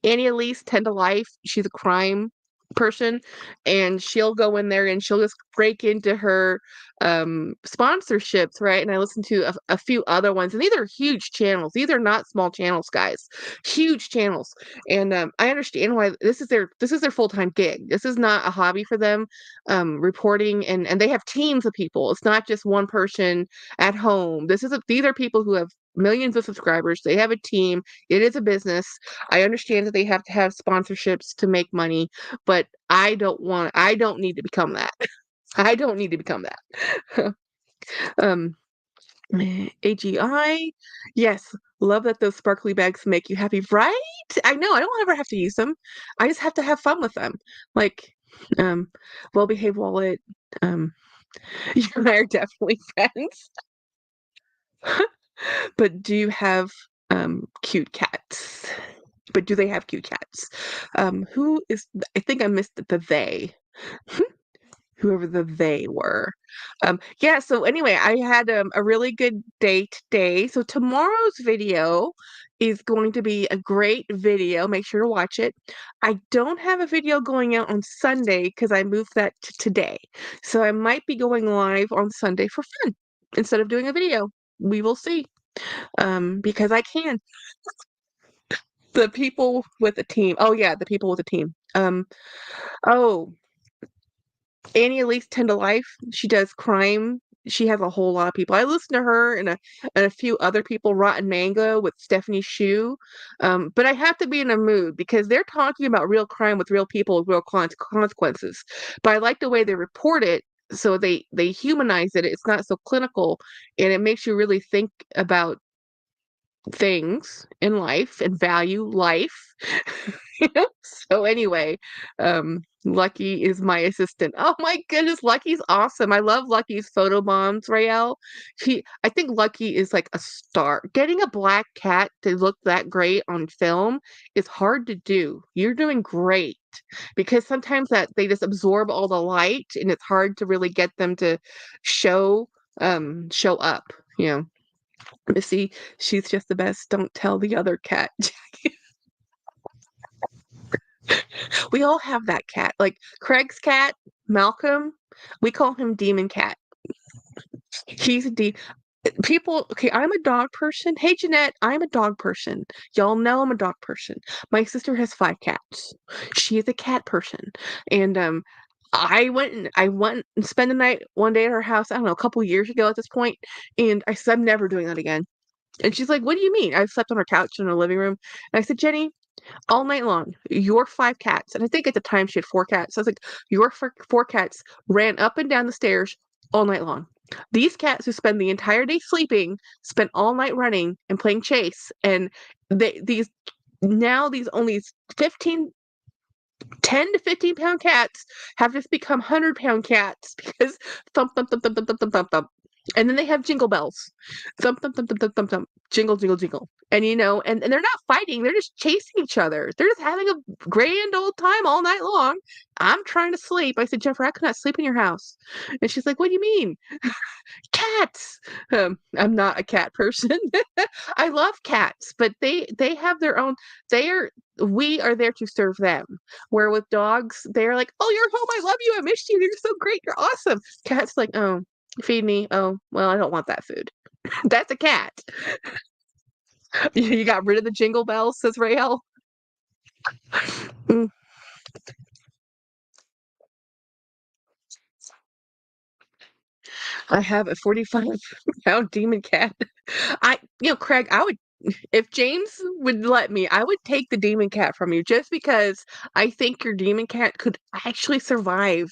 A: Annie Elise, 10 to Life, she's a crime person, and she'll go in there and she'll just break into her sponsorships, right? And I listen to a few other ones, and these are huge channels. These are not small channels, guys. Huge channels. And I understand why this is their full-time gig. This is not a hobby for them, reporting, and they have teams of people. It's not just one person at home. These are people who have millions of subscribers. They have a team. It is a business. I understand that they have to have sponsorships to make money, but I don't need to become that. I don't need to become that. um AGI, yes, love that those sparkly bags make you happy, right? I know, I don't ever have to use them. I just have to have fun with them. Like, um, well-behaved wallet. Um, you and I are definitely friends. But do you have cute cats? But do they have cute cats? Who is I think I missed the they. Whoever the they were. Yeah, so anyway, I had a really good day today. So tomorrow's video is going to be a great video. Make sure to watch it. I don't have a video going out on Sunday because I moved that to today. So I might be going live on Sunday for fun instead of doing a video. We will see. Because I can. The people with a team. Oh yeah, the people with a team. Oh, Annie Elise Tend to Life. She does crime. She has a whole lot of people. I listen to her and a few other people. Rotten Mango with Stephanie Shu. But I have to be in a mood because they're talking about real crime with real people with real consequences. But I like the way they report it. So they humanize it. It's not so clinical, and it makes you really think about things in life and value life. So anyway, Lucky is my assistant. Oh my goodness, Lucky's awesome. I love Lucky's photo bombs, Rael. I think Lucky is like a star. Getting a black cat to look that great on film is hard to do. You're doing great because sometimes that they just absorb all the light and it's hard to really get them to show show up, you know. Missy, she's just the best. Don't tell the other cat. We all have that cat. Like Craig's cat, Malcolm, we call him Demon Cat. He's a people. Okay, I'm a dog person. Hey, Jeanette, I'm a dog person. Y'all know I'm a dog person. My sister has 5 cats. She is a cat person, and I went and spent the night one day at her house. I don't know, a couple years ago at this point, and I said I'm never doing that again. And she's like, "What do you mean?" I slept on her couch in her living room, and I said, "Jenny, all night long, your 5 cats," and I think at the time she had 4 cats. So I was like, "Your 4 cats ran up and down the stairs all night long. These cats who spend the entire day sleeping spent all night running and playing chase, and these only 15 10 to 15 pound cats have just become 100-pound cats because thump, thump, thump, thump, thump, thump, thump, thump. And then they have jingle bells. Thump, thump, thump, thump, thump, thump, thump. Jingle, jingle, jingle. And and they're not fighting, they're just chasing each other. They're just having a grand old time all night long. I'm trying to sleep. I said, Jennifer, I could not sleep in your house. And she's like, what do you mean? Cats. I'm not a cat person. I love cats, but they have their own. They are we are there to serve them. Where with dogs, they're like, "Oh, you're home. I love you. I missed you. You're so great. You're awesome." Cats like, "Oh, feed me. Oh, well, I don't want that food." That's a cat. You got rid of the jingle bells, says Rael. Mm, I have a 45-pound demon cat. Craig, if James would let me, I would take the demon cat from you just because I think your demon cat could actually survive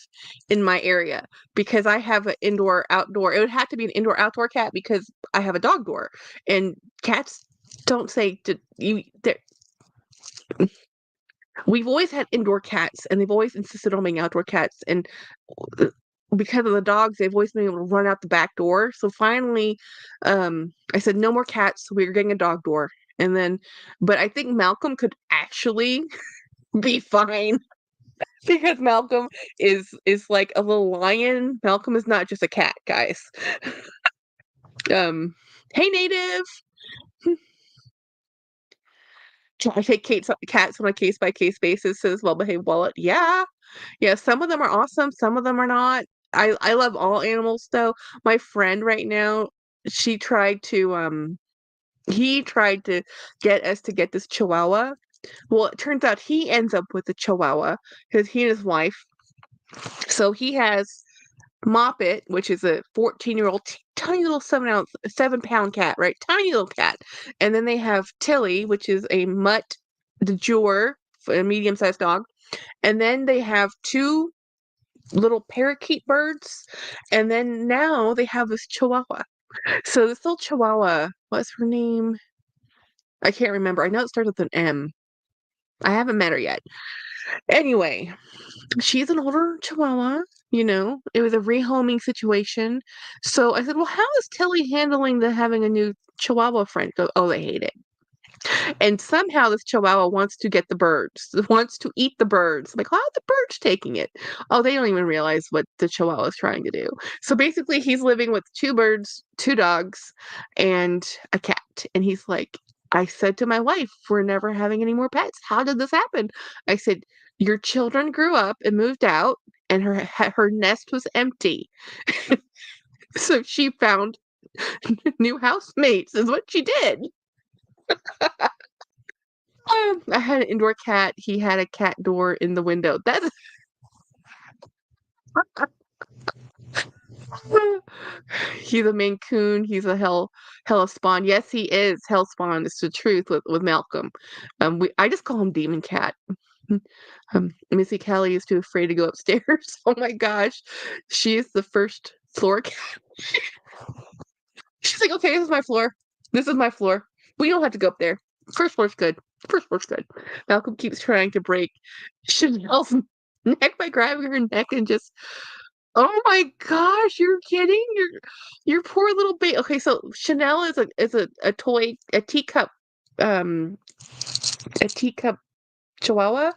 A: in my area because I have an indoor outdoor. It would have to be an indoor outdoor cat because I have a dog door and cats don't say to you. We've always had indoor cats and they've always insisted on being outdoor cats and uh, because of the dogs they've always been able to run out the back door. So finally I said no more cats, we're getting a dog door. And then but I think Malcolm could actually be fine because Malcolm is like a little lion. Malcolm is not just a cat, guys. Hey native. I take cats on a case by case basis, says well behaved wallet. Yeah. Yeah, some of them are awesome, some of them are not. I love all animals though. My friend right now, she tried to he tried to get us to get this chihuahua. Well, it turns out he ends up with the chihuahua because he and his wife. So he has Moppet, which is a 14-year-old tiny little 7-pound cat, right? Tiny little cat. And then they have Tilly, which is a mutt de jour, a medium-sized dog. And then they have 2 little parakeet birds, and then now they have this chihuahua. So this little chihuahua, what's her name? I can't remember. I know it starts with an M. I haven't met her yet. Anyway, she's an older chihuahua, It was a rehoming situation. So I said, well, how is Tilly handling the having a new chihuahua friend? Go, oh, they hate it. And somehow this chihuahua wants to get the birds, wants to eat the birds. I'm like, how are the birds taking it? Oh, they don't even realize what the chihuahua is trying to do. So basically, he's living with 2 birds, 2 dogs, and a cat. And he's like, I said to my wife, "We're never having any more pets. How did this happen?" I said, "Your children grew up and moved out, and her nest was empty. So she found new housemates is what she did." I had an indoor cat. He had a cat door in the window. That's he's a Maine Coon. He's a hell spawn. Yes, he is hell spawn. It's the truth with Malcolm. I just call him Demon Cat. Missy Kelly is too afraid to go upstairs. Oh my gosh, she is the first floor cat. She's like, okay, this is my floor. This is my floor. We don't have to go up there. First floor's good. First floor's good. Malcolm keeps trying to break Chanel's neck by grabbing her neck and just oh my gosh, you're kidding? Your poor little baby. Okay, so Chanel is a toy, um a teacup chihuahua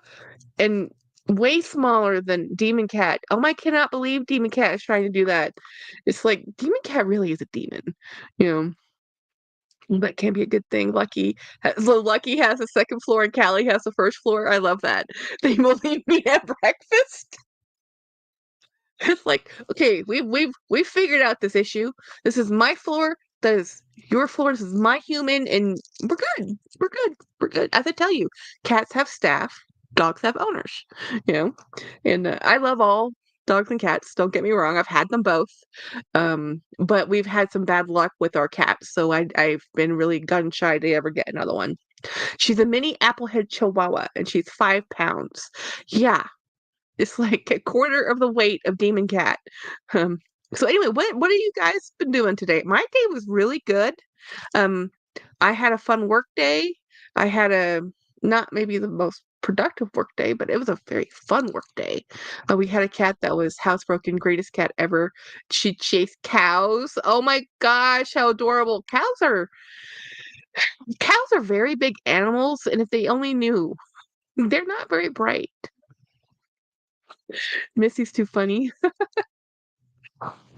A: and way smaller than Demon Cat. Oh my cannot believe Demon Cat is trying to do that. It's like Demon Cat really is a demon, you know. That can be a good thing. Lucky has the second floor and Callie has the first floor. I love that. They will leave me at breakfast. It's like, okay, we've figured out this issue. This is my floor. That is your floor. This is my human, and we're good. We're good. We're good. As I tell you, cats have staff. Dogs have owners. You know, and I love all dogs and cats. Don't get me wrong. I've had them both. But we've had some bad luck with our cats, so I've been really gun shy to ever get another one. She's a mini applehead chihuahua, and she's 5 pounds. Yeah, it's like a quarter of the weight of Demon Cat. Um, so anyway, what have you guys been doing today? My day was really good. Um, I had a fun work day. I had a not maybe the most productive work day, but it was a very fun work day. We had a cat that was housebroken, greatest cat ever. She chased cows. Oh my gosh, how adorable! Cows are very big animals, and if they only knew, they're not very bright. Missy's too funny.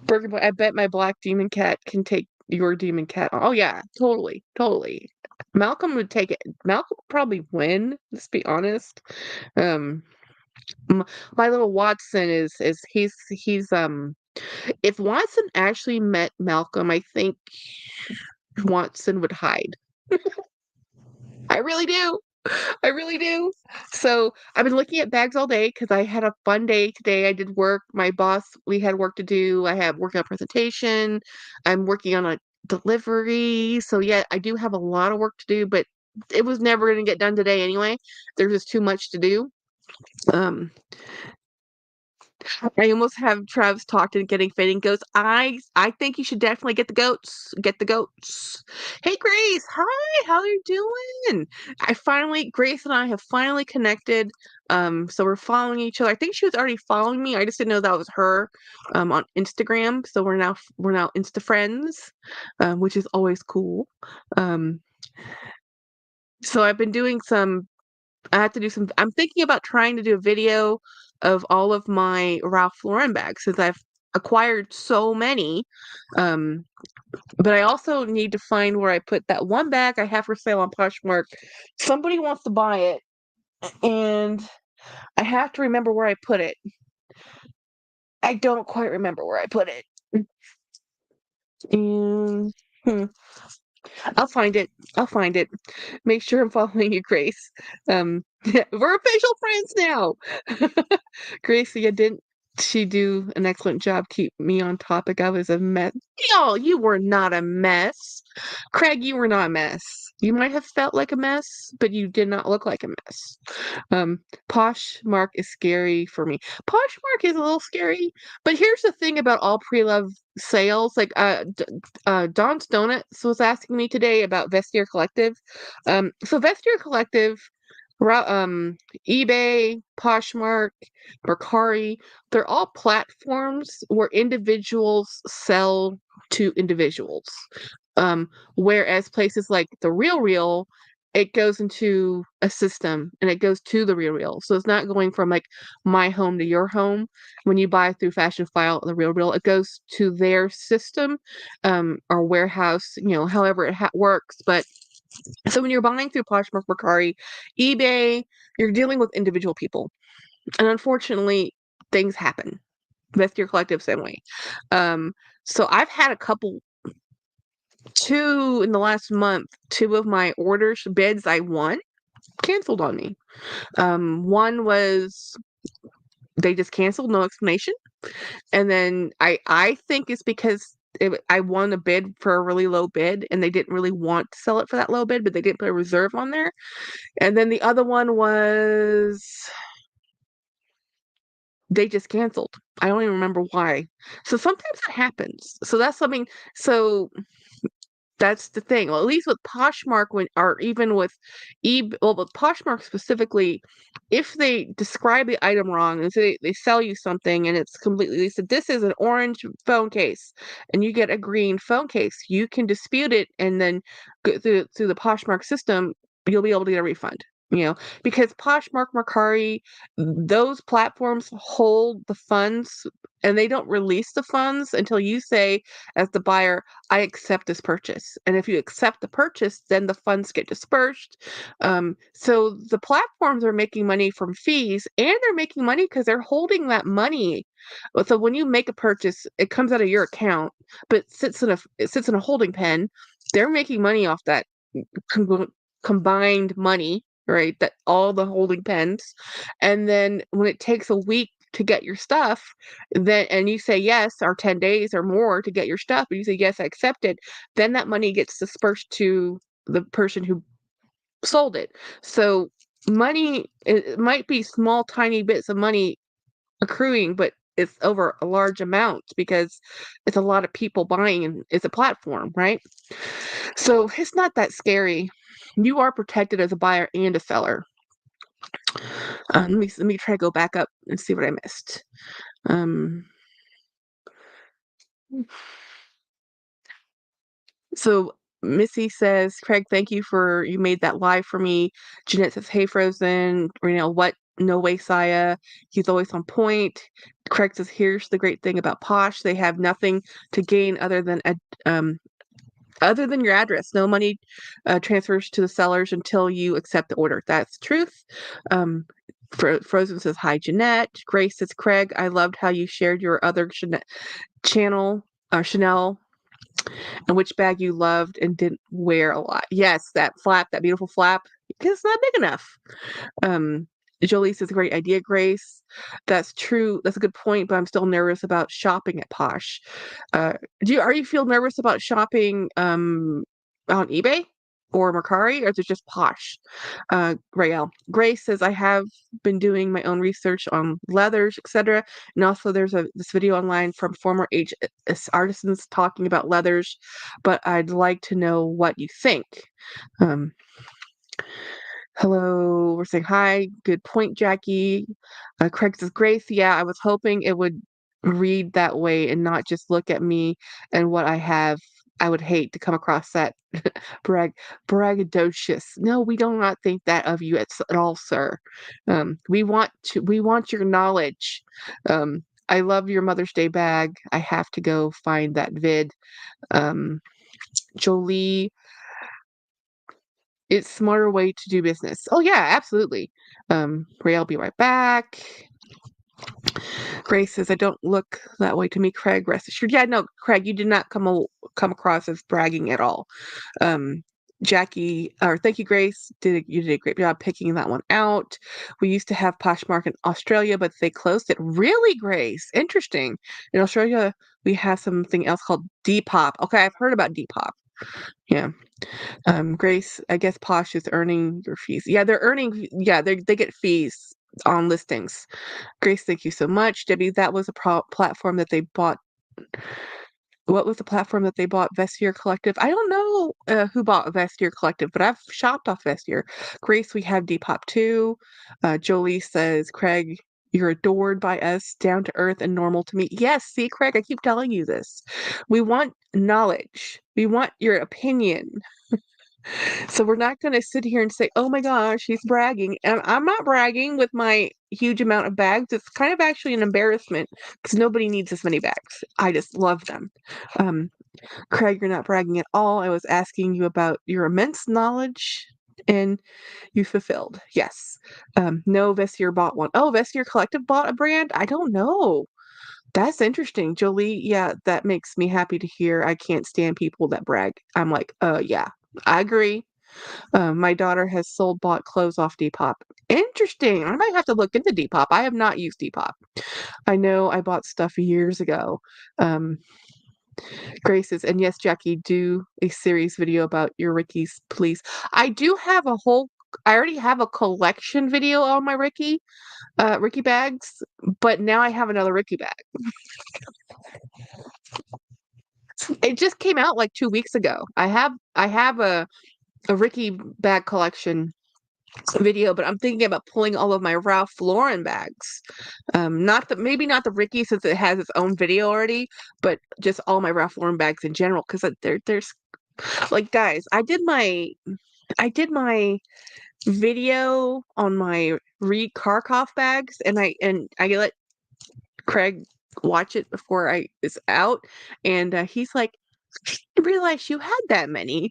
A: Burger Boy, I bet my black demon cat can take your demon cat on. Oh yeah, totally, totally. Malcolm would take it. Malcolm would probably win, let's be honest. Um m- my little Watson is he's if Watson actually met Malcolm, I think Watson would hide. I really do. I really do. So I've been looking at bags all day because I had a fun day today. I did work. My boss, we had work to do. I have working on a presentation. I'm working on a delivery. So yeah, I do have a lot of work to do, but it was never going to get done today anyway. There's just too much to do. Um, I almost have Travis talked and getting fitting goes, I think you should definitely get the goats. Get the goats. Hey Grace, hi, how are you doing? Grace and I have finally connected. So we're following each other. I think she was already following me. I just didn't know that was her on Instagram. So we're now Insta friends, which is always cool. Um so I've been doing some I have to do some I'm thinking about trying to do a video of all of my Ralph Lauren bags since I've acquired so many. Um, but I also need to find where I put that one bag I have for sale on Poshmark. Somebody wants to buy it, and I have to remember where I put it. I don't quite remember where I put it. And hmm, I'll find it. I'll find it. Make sure I'm following you, Grace. We're official friends now. Gracie, didn't she do an excellent job keep me on topic? I was a mess. Y'all, you were not a mess. Craig, you were not a mess. You might have felt like a mess, but you did not look like a mess. Um, Poshmark is scary for me. Poshmark is a little scary, but here's the thing about all pre-love sales. Like Don's Donuts was asking me today about Vestiaire Collective. So Vestiaire Collective eBay, Poshmark, Mercari, they're all platforms where individuals sell to individuals. Whereas places like the Real Real, it goes into a system and it goes to the Real Real. So it's not going from like my home to your home. When you buy through Fashion File, the Real Real, it goes to their system or warehouse, however it works. But So when you're buying through Poshmark, Mercari, eBay, you're dealing with individual people. And unfortunately, things happen. Vestiaire Collective, same way. Um, so I've had a couple, two in the last month, two of my orders, bids I won, canceled on me. One was they just canceled, no explanation. And then I think it's because I won a bid for a really low bid and they didn't really want to sell it for that low bid, but they didn't put a reserve on there. And then the other one was they just canceled. I don't even remember why. So sometimes it happens. So that's something. So that's the thing. Well, at least with Poshmark, when or even with well, with Poshmark specifically, if they describe the item wrong and say they sell you something and it's completely, they said this is an orange phone case and you get a green phone case, you can dispute it and then go through the Poshmark system, you'll be able to get a refund. Because Poshmark, Mercari, those platforms hold the funds and they don't release the funds until you say, as the buyer, I accept this purchase. And if you accept the purchase, then the funds get dispersed. So the platforms are making money from fees and they're making money because they're holding that money. So when you make a purchase, it comes out of your account, but it sits in a holding pen. They're making money off that com- combined money, right? That all the holding pens. And then when it takes a week to get your stuff, then and you say yes, or 10 days or more to get your stuff, and you say yes, I accept it, then that money gets dispersed to the person who sold it. So money, it might be small, tiny bits of money accruing, but it's over a large amount because it's a lot of people buying and it's a platform, right? So it's not that scary. You are protected as a buyer and a seller. Let me try to go back up and see what I missed. Um, so Missy says, Craig, thank you for you made that live for me. Jeanette says, hey, Frozen. What? No way, Saya. He's always on point. Craig says, here's the great thing about Posh. They have nothing to gain other than your address. No money transfers to the sellers until you accept the order. That's the truth. Um, Frozen says, hi, Jeanette. Grace says, Craig, I loved how you shared your other Chanel, and which bag you loved and didn't wear a lot. Yes, that beautiful flap, because it's not big enough. Um, Jolie says, great idea, Grace. That's true. That's a good point, but I'm still nervous about shopping at Posh. Are you feel nervous about shopping on eBay or Mercari, or is it just Posh? Rael. Grace says, I have been doing my own research on leathers, etc. And also there's this video online from former artisans talking about leathers, but I'd like to know what you think. Um, Hello, we're saying hi. Good point, Jackie. Craig says, Grace, yeah, I was hoping it would read that way and not just look at me and what I have. I would hate to come across that brag braggadocious. No, we do not think that of you at all, sir. We want your knowledge. I love your Mother's Day bag. I have to go find that vid. Um, Jolie, it's smarter way to do business. Oh yeah, absolutely. Ray, I'll be right back. Grace says, I don't look that way to me, Craig. Rest assured. Yeah, no, Craig, you did not come across as bragging at all. Um, Jackie, or thank you, Grace. You did a great job picking that one out. We used to have Poshmark in Australia, but they closed it. Really, Grace? Interesting. In Australia, we have something else called Depop. Okay, I've heard about Depop. Yeah. Grace, I guess Posh is earning your fees. Yeah, they're earning. Yeah, they get fees on listings. Grace, thank you so much. Debbie, that was a platform that they bought. What was the platform that they bought? Vestiaire Collective. I don't know who bought Vestiaire Collective, but I've shopped off Vestiaire. Grace, we have Depop too. Jolie says, Craig, you're adored by us, down to earth and normal to me. Yes, see, Craig, I keep telling you this. We want knowledge. We want your opinion. So we're not going to sit here and say, oh my gosh, he's bragging. And I'm not bragging with my huge amount of bags. It's kind of actually an embarrassment because nobody needs this many bags. I just love them. Craig, you're not bragging at all. I was asking you about your immense knowledge, and you fulfilled. Yes. No, Vestier bought one. Oh, Vestier Collective bought a brand? I don't know. That's interesting. Jolie, yeah, that makes me happy to hear. I can't stand people that brag. I'm like, yeah, I agree. My daughter has sold bought clothes off Depop. Interesting. I might have to look into Depop. I have not used Depop. I know I bought stuff years ago. Um, Graces, and yes, Jackie, do a series video about your Rickies, please. I do have a whole. I already have a collection video on my Ricky bags, but now I have another Ricky bag. It just came out like 2 weeks ago. I have a Ricky bag collection video, but I'm thinking about pulling all of my Ralph Lauren bags. Not the maybe not the Ricky since it has its own video already, but just all my Ralph Lauren bags in general because there's like guys, I did my video on my Reed Karkoff bags and I let Craig watch it before I is out and he's like, I didn't realize you had that many.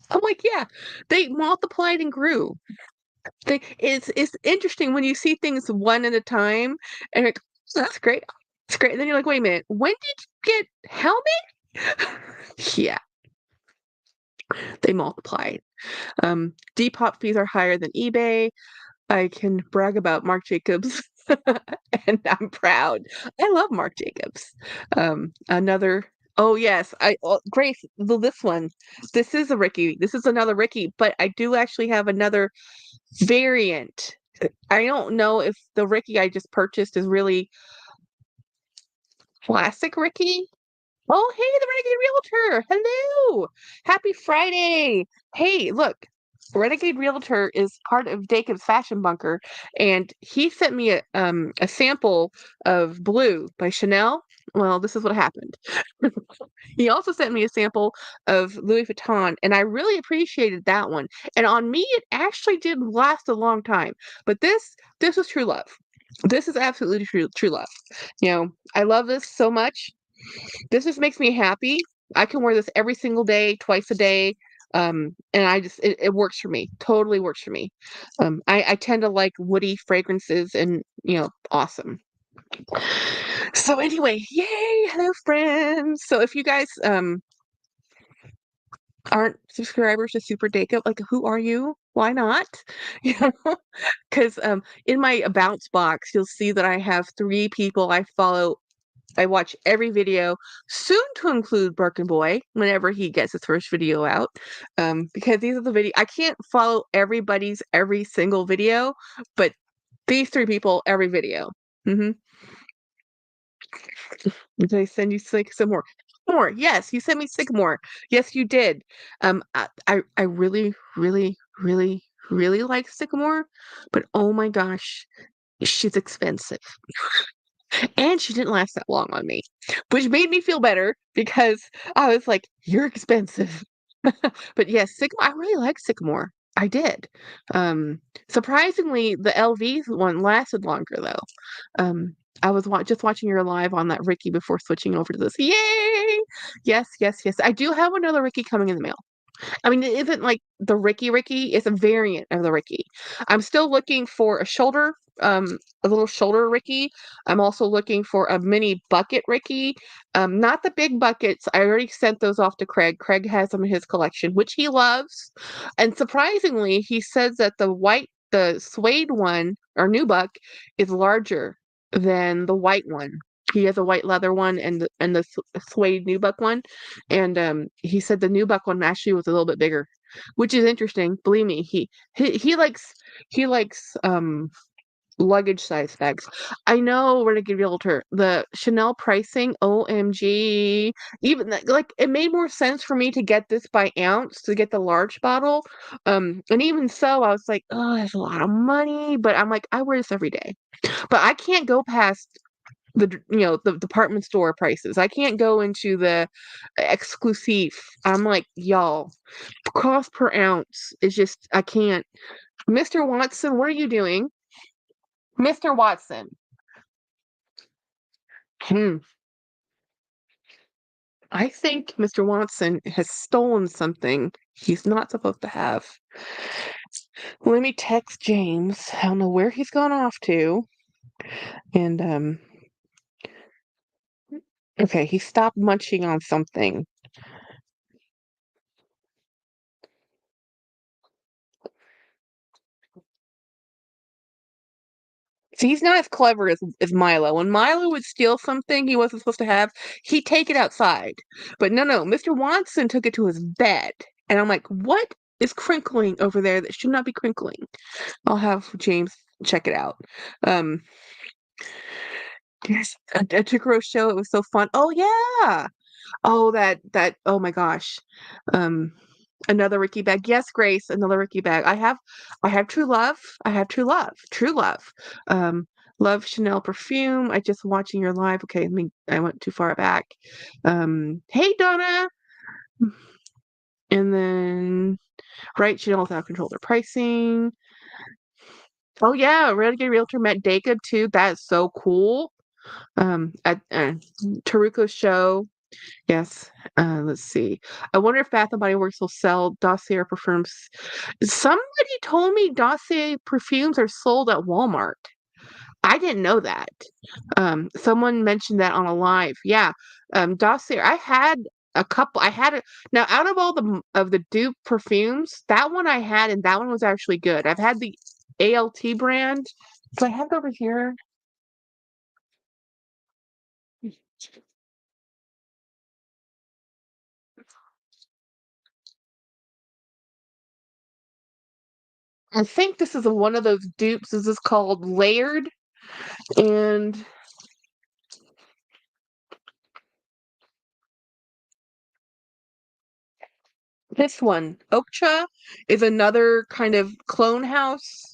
A: I'm like, yeah, they multiplied and grew. It's interesting when you see things one at a time and you're like, "Oh, that's great. It's great." And then you're like, wait a minute, when did you get how many? Yeah, they multiplied. Depop fees are higher than eBay. I can brag about Marc Jacobs and I'm proud. I love Marc Jacobs. Another Oh yes, Grace, this one. This is a Ricky. This is another Ricky, but I do actually have another variant. I don't know if the Ricky I just purchased is really classic Ricky. Oh, hey, the Renegade Realtor. Hello. Happy Friday. Hey, look. Renegade Realtor is part of Jacob's Fashion Bunker, and he sent me a sample of Blue by Chanel. Well, this is what happened. He also sent me a sample of Louis Vuitton, and I really appreciated that one. And on me, it actually did last a long time. But this was true love. This is absolutely true love. I love this so much. This just makes me happy. I can wear this every single day, twice a day. And it works for me. Totally works for me. I tend to like woody fragrances and awesome. So anyway, yay, hello friends. So if you guys aren't subscribers to Super Jacob, like who are you? Why not? You know, because in my bounce box, you'll see that I have 3 people I follow. I watch every video, soon to include Birkin Boy whenever he gets his first video out. Because these are the video I can't follow everybody's every single video, but these 3 people every video. Mm-hmm. Did I send you some more? More, yes, you sent me Sycamore. Yes, you did. I really, really, really, really like Sycamore, but oh my gosh, she's expensive. And she didn't last that long on me, which made me feel better because I was like, "You're expensive." But yes, Sycamore. I really like Sycamore. I did. Surprisingly, the LV one lasted longer though. I was just watching your live on that Ricky before switching over to this. Yay! Yes, yes, yes. I do have another Ricky coming in the mail. I mean, it isn't like the Ricky. It's a variant of the Ricky. I'm still looking for a little shoulder Ricky. I'm also looking for a mini bucket Ricky. Not the big buckets. I already sent those off to Craig. Craig has them in his collection, which he loves. And surprisingly, he says that the suede one or nubuck is larger than the white one. He has a white leather one and the suede nubuck one, and he said the nubuck one actually was a little bit bigger, which is interesting. Believe me, he likes luggage size bags. I know Renegade Realtor, the Chanel pricing, OMG. Even like it made more sense for me to get this by ounce to get the large bottle. And even so, I was like, oh, that's a lot of money. But I'm like, I wear this every day. But I can't go past the department store prices. I can't go into the exclusive. I'm like, y'all, cost per ounce is just I can't. Mr. Watson, what are you doing? Mr. Watson. Hmm. I think Mr. Watson has stolen something he's not supposed to have. Let me text James. I don't know where he's gone off to. And okay, he stopped munching on something. See, he's not as clever as Milo. When Milo would steal something he wasn't supposed to have, he'd take it outside. But no, Mr. Watson took it to his bed. And I'm like, what is crinkling over there that should not be crinkling? I'll have James check it out. Um, yes, a Tokoro show. It was so fun. Oh yeah. Oh that. Oh my gosh. Um, another Ricky bag. Yes, Grace. Another Ricky bag. I have True Love. I have True Love. True Love. Um, love Chanel perfume. I just watching your live. Okay, I went too far back. Hey Donna. And then right, Chanel knows how to control their pricing. Oh yeah, Renegade Realtor met Daka too. That is so cool. At Taruko's show. Yes. Let's see. I wonder if Bath and Body Works will sell Dossier perfumes. Somebody told me Dossier perfumes are sold at Walmart. I didn't know that. Someone mentioned that on a live. Yeah. Dossier. I had a couple. I had a now out of all the dupe perfumes, that one I had, and that one was actually good. I've had the ALT brand. Do I have it over here? I think this is one of those dupes. This is called Layered, and this one, Okcha, is another kind of clone house.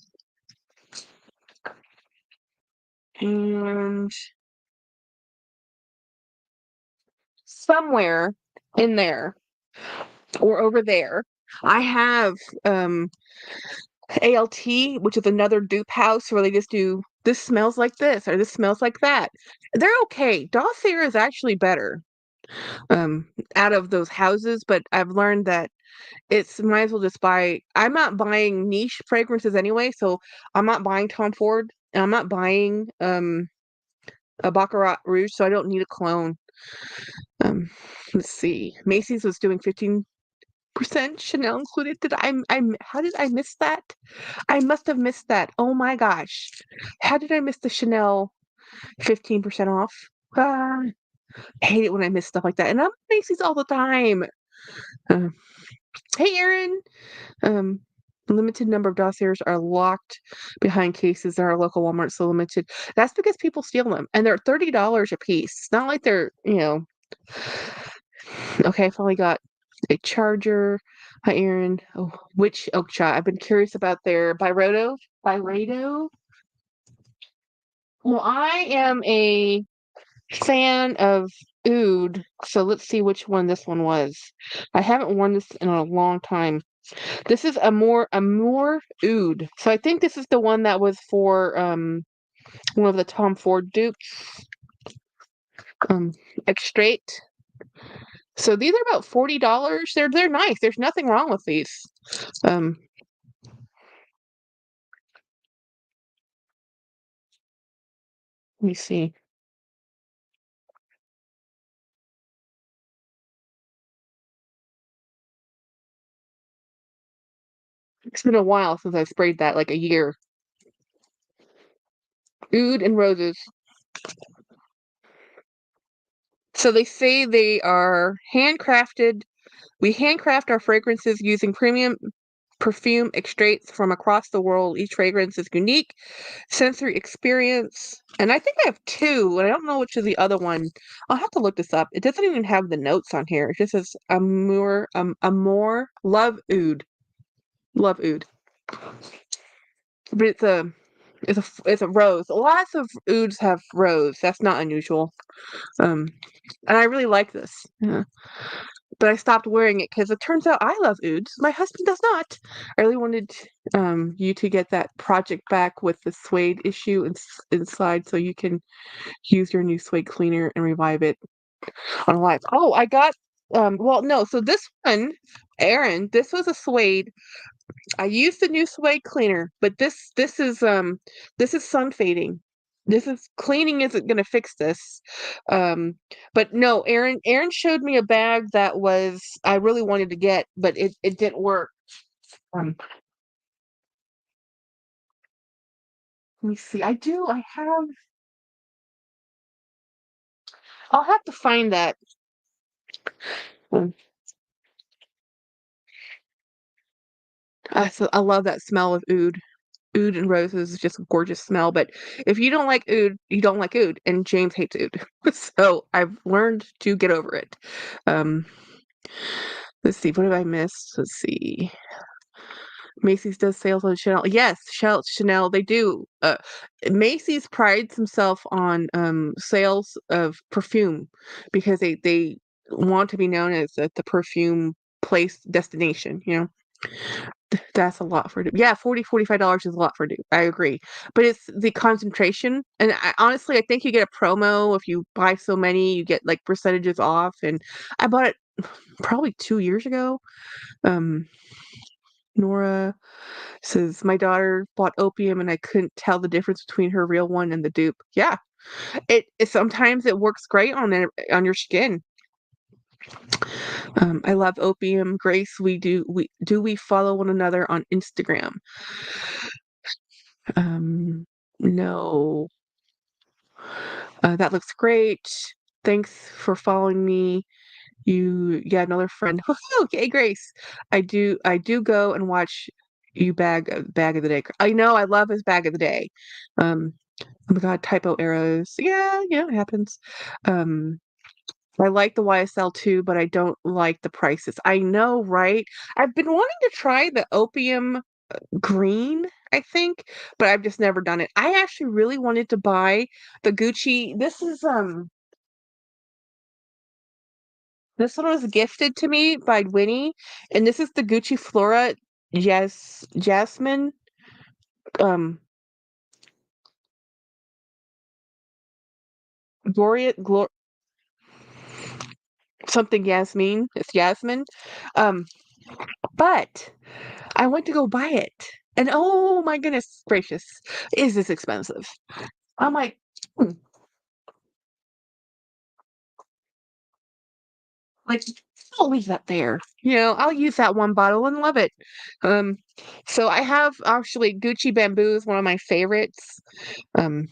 A: And somewhere in there or over there, I have ALT, which is another dupe house where they just do this smells like this or this smells like that. They're okay. Dossier is actually better um, out of those houses, but I've learned that it's might as well just buy. I'm not buying niche fragrances anyway, so I'm not buying Tom Ford and I'm not buying a Baccarat Rouge, so I don't need a clone. Um, let's see. Macy's was doing 15% Chanel included. How did I miss that? I must have missed that. Oh my gosh. How did I miss the Chanel 15% off? Ah, I hate it when I miss stuff like that. And I'm at Macy's all the time. Uh, hey, Erin. Um, limited number of dossiers are locked behind cases at our local Walmart, so limited. That's because people steal them, and they're $30 a piece. It's not like they're. Okay, I finally got a charger. Hi, Aaron. Oh, which Oak Shot? I've been curious about their Byredo. Byredo. Well, I am a fan of Oud, so let's see which one this one was. I haven't worn this in a long time. This is a more Oud. So I think this is the one that was for one of the Tom Ford dupes. Um Extrait. So these are about $40. They're nice. There's nothing wrong with these. Um Let me see. It's been a while since I sprayed that, like a year. Oud and roses. So they say they are handcrafted. We handcraft our fragrances using premium perfume extracts from across the world. Each fragrance is unique sensory experience. And I think I have two, and I don't know which is the other one. I'll have to look this up. It doesn't even have the notes on here. It just says Amour, Love Oud. Love Oud. But it's a rose. Lots of ouds have rose. That's not unusual. Um, and I really like this. Yeah. But I stopped wearing it because it turns out I love ouds. My husband does not. I really wanted you to get that project back with the suede issue inside so you can use your new suede cleaner and revive it. on live. Oh, I got well no, so this one, Aaron, this was a suede. I used the new suede cleaner, but this is sun fading. This is cleaning isn't gonna fix this. Um but no, Aaron showed me a bag that was I really wanted to get, but it didn't work. Um Let me see. I have I'll have to find that. Um, I love that smell of oud. Oud and roses is just a gorgeous smell. But if you don't like oud, you don't like oud. And James hates oud. So I've learned to get over it. Um, let's see, what have I missed? Let's see. Macy's does sales on Chanel. Yes, Chanel, they do. Macy's prides himself on sales of perfume because they want to be known as the perfume place destination, you know. That's a lot for a dupe. Yeah, $45 is a lot for a dupe. I agree. But it's the concentration. And honestly, I think you get a promo if you buy so many, you get like percentages off. And I bought it probably 2 years ago. Um, Nora says, my daughter bought opium and I couldn't tell the difference between her real one and the dupe. Yeah. It sometimes it works great on your skin. I love opium. Grace, we follow one another on Instagram. Um, no. That looks great. Thanks for following me. You got another friend. Okay, Grace. I do go and watch you bag of the day. I know I love his bag of the day. Um, oh my God, typo arrows. Yeah, yeah, it happens. Um, I like the YSL too, but I don't like the prices. I know, right? I've been wanting to try the opium green, I think, but I've just never done it. I actually really wanted to buy the Gucci. This one was gifted to me by Winnie, and this is the Gucci Flora Jasmine um Gloria something Yasmin. It's Yasmin. Um, but I went to go buy it, and oh my goodness gracious, is this expensive? I'm like, hmm, like, I'll leave that there. You know, I'll use that one bottle and love it. Um, so I have actually Gucci Bamboo is one of my favorites. Um,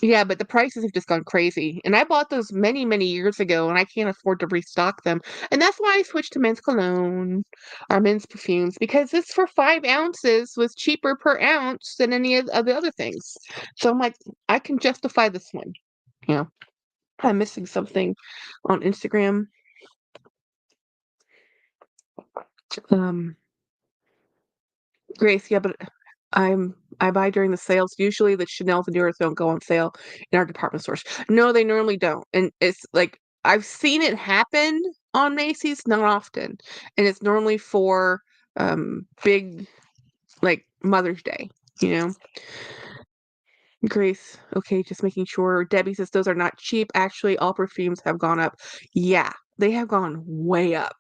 A: yeah, but the prices have just gone crazy. And I bought those many, many years ago, and I can't afford to restock them. And that's why I switched to men's cologne or men's perfumes because this for 5 ounces was cheaper per ounce than any of the other things. So I'm like, I can justify this one. You know, I'm missing something on Instagram. Um, Grace, yeah, but I buy during the sales. Usually the Chanel's and Dior's don't go on sale in our department stores. No, they normally don't. And it's like I've seen it happen on Macy's, not often. And it's normally for big like Mother's Day, you know. Grace, okay, just making sure. Debbie says those are not cheap. Actually, all perfumes have gone up. Yeah, they have gone way up.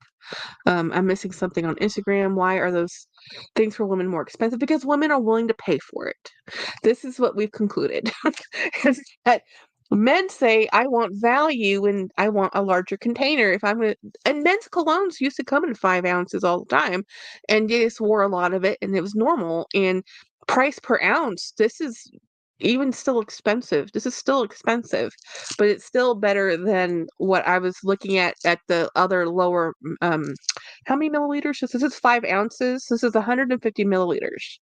A: I'm missing something on Instagram. Why are those things for women more expensive? Because women are willing to pay for it. This is what we've concluded is that men say, I want value and I want a larger container. If I'm going to, and men's colognes used to come in 5 ounces all the time, and they just wore a lot of it and it was normal. And price per ounce, this is even still expensive. This is still expensive, but it's still better than what I was looking at the other lower how many milliliters? This is 5 ounces. This is 150 milliliters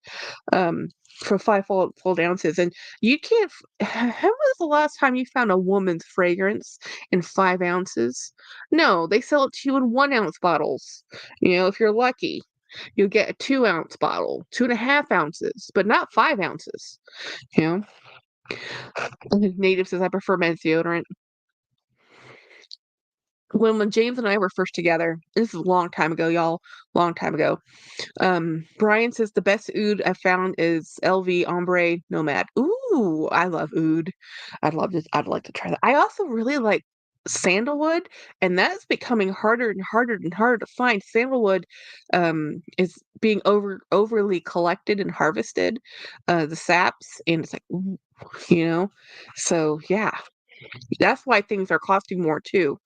A: um for five full ounces. And you can't when was the last time you found a woman's fragrance in 5 ounces? No, they sell it to you in 1 ounce bottles. You know, if you're lucky. You'll get a 2 ounce bottle, 2.5 ounces, but not 5 ounces. You know, Native says I prefer men's deodorant. When James and I were first together, this is a long time ago, y'all, long time ago. Brian says the best oud I found is LV Ombre Nomad. Ooh, I love oud. I'd like to try that. I also really like sandalwood, and that's becoming harder and harder and harder to find. Sandalwood is being overly collected and harvested, the saps, and it's like, ooh, you know? So yeah, that's why things are costing more too.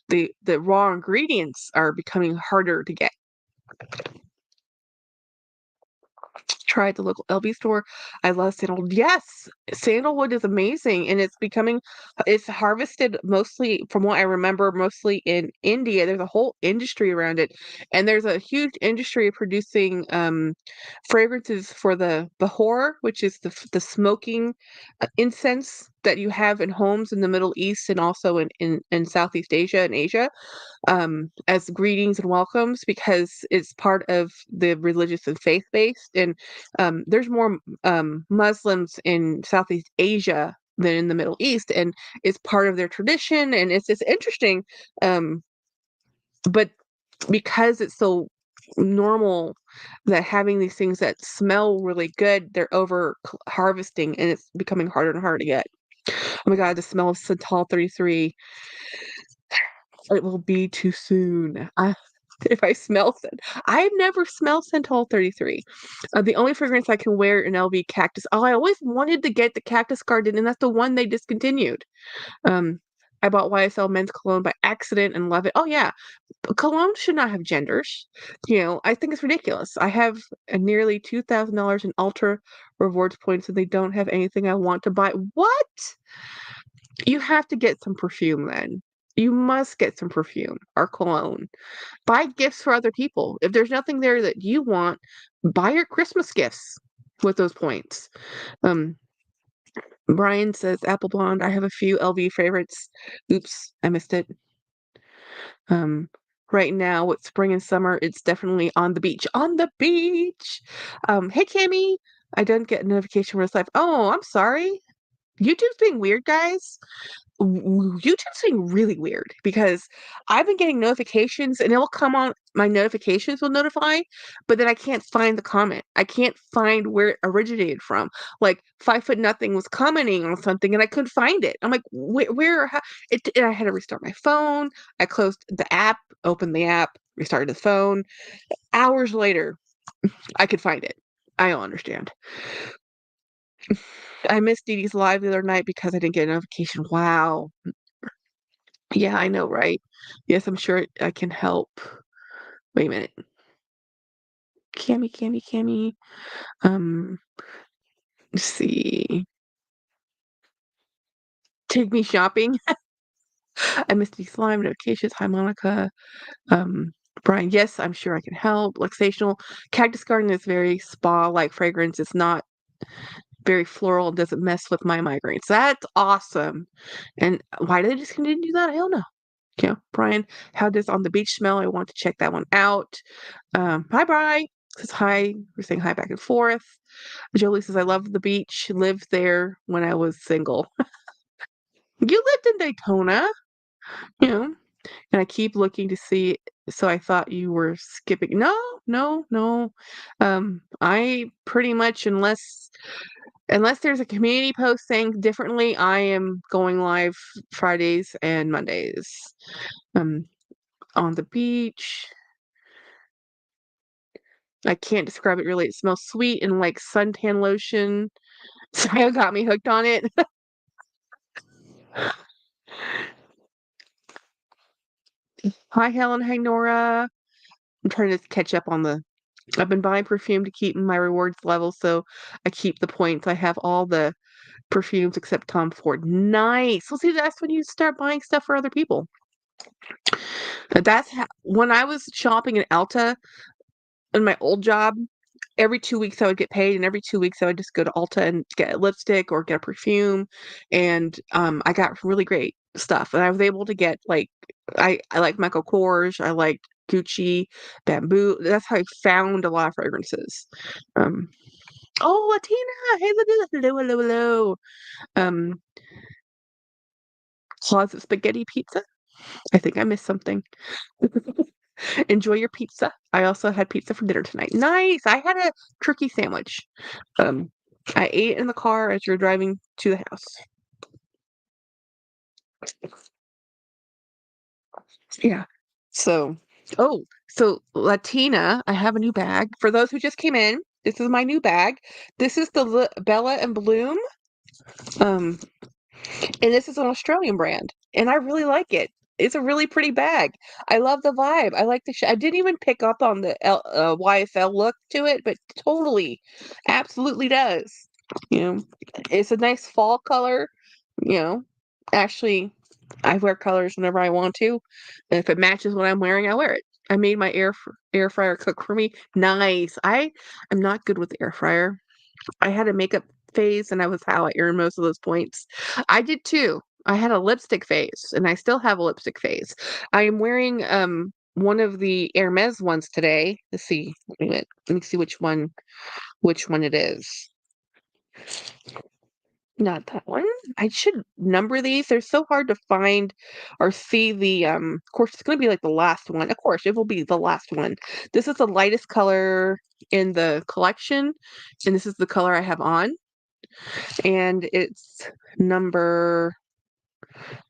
A: The raw ingredients are becoming harder to get. Tried the local LV store. I love sandalwood. Yes, sandalwood is amazing, and it's harvested mostly, from what I remember, mostly in India. There's a whole industry around it, and there's a huge industry of producing fragrances for the bahor, which is the smoking incense that you have in homes in the Middle East and also in Southeast Asia and Asia, as greetings and welcomes, because it's part of the religious and faith based. And there's more Muslims in Southeast Asia than in the Middle East, and it's part of their tradition. And it's just interesting. Um, but because it's so normal that having these things that smell really good, they're over harvesting, and it's becoming harder and harder to get. Oh my God, the smell of Santal 33. It will be too soon. If I smell scent, I've never smelled Santal 33. The only fragrance I can wear in LV Cactus. Oh, I always wanted to get the Cactus Garden, and that's the one they discontinued. Um, I bought YSL men's cologne by accident and love it. Oh yeah, cologne should not have genders. I think it's ridiculous. I have nearly $2,000 in Ultra rewards points, and they don't have anything I want to buy. What? You have to get some perfume then. You must get some perfume or cologne. Buy gifts for other people. If there's nothing there that you want, buy your Christmas gifts with those points. Um, Brian says Apple Blonde. I have a few LV favorites. Oops, I missed it. Um, right now with spring and summer, it's definitely on the beach. On the beach. Hey Cammy, I didn't get a notification for this live. Oh, I'm sorry. YouTube's being weird, guys. YouTube's being really weird because I've been getting notifications and it will come on, my notifications will notify, but then I can't find the comment. I can't find where it originated from. Like 5 foot nothing was commenting on something and I couldn't find it. I'm like, where how? And I had to restart my phone. I closed the app, opened the app, restarted the phone. Hours later, I could find it. I don't understand. I missed Dee Dee's live the other night because I didn't get a notification. Wow. Yeah, I know, right? Yes, I'm sure I can help. Wait a minute. Cammy. Um, let's see. Take me shopping. I missed these slime notifications. Hi, Monica. Um, Brian, yes, I'm sure I can help. Luxational. Cactus Garden is very spa-like fragrance. It's not very floral. It doesn't mess with my migraines. That's awesome. And why did they just continue to do that? I don't know. Brian, how does On the Beach smell? I want to check that one out. Hi, Bri. Says hi. We're saying hi back and forth. Jolie says, I love the beach. Lived there when I was single. You lived in Daytona, you know, and I keep looking to see. So I thought you were skipping. No, no, no. I pretty much, unless there's a community post saying differently, I am going live Fridays and Mondays. Um, on the beach. I can't describe it really. It smells sweet and like suntan lotion. So got me hooked on it. Hi, Helen. Hi, Nora. I'm trying to catch up on the. I've been buying perfume to keep my rewards level, so I keep the points. I have all the perfumes except Tom Ford. Nice. Well, see, that's when you start buying stuff for other people. When I was shopping in Ulta in my old job. Every 2 weeks I would get paid, and every 2 weeks I would just go to Ulta and get a lipstick or get a perfume, and, I got really great stuff, and I was able to get, like I like Michael Kors, I liked Gucci, Bamboo. That's how I found a lot of fragrances. Um Oh, Latina! Hey, Latina. Hello, hello, hello. Um, Closet spaghetti pizza? I think I missed something. Enjoy your pizza. I also had pizza for dinner tonight. Nice. I had a turkey sandwich. Um, I ate in the car as you're driving to the house. Yeah. So, oh, so Latina, I have a new bag. For those who just came in, this is my new bag. This is the Bella and Bloom. Um, and this is an Australian brand, and I really like it. It's a really pretty bag. I love the vibe. I like the I didn't even pick up on the YFL look to it, but totally, absolutely does. You know, it's a nice fall color. You know, actually, I wear colors whenever I want to. And if it matches what I'm wearing, I wear it. I made my air fryer cook for me. Nice. I am not good with the air fryer. I had a makeup phase, and that was how I earned most of those points. I did too. I had a lipstick phase, and I still have a lipstick phase. I am wearing one of the Hermes ones today. Let's see. Wait a minute. Let me see which one it is. Not that one. I should number these. They're so hard to find or see the of course it's gonna be like the last one. Of course, it will be the last one. This is the lightest color in the collection, and this is the color I have on. And it's number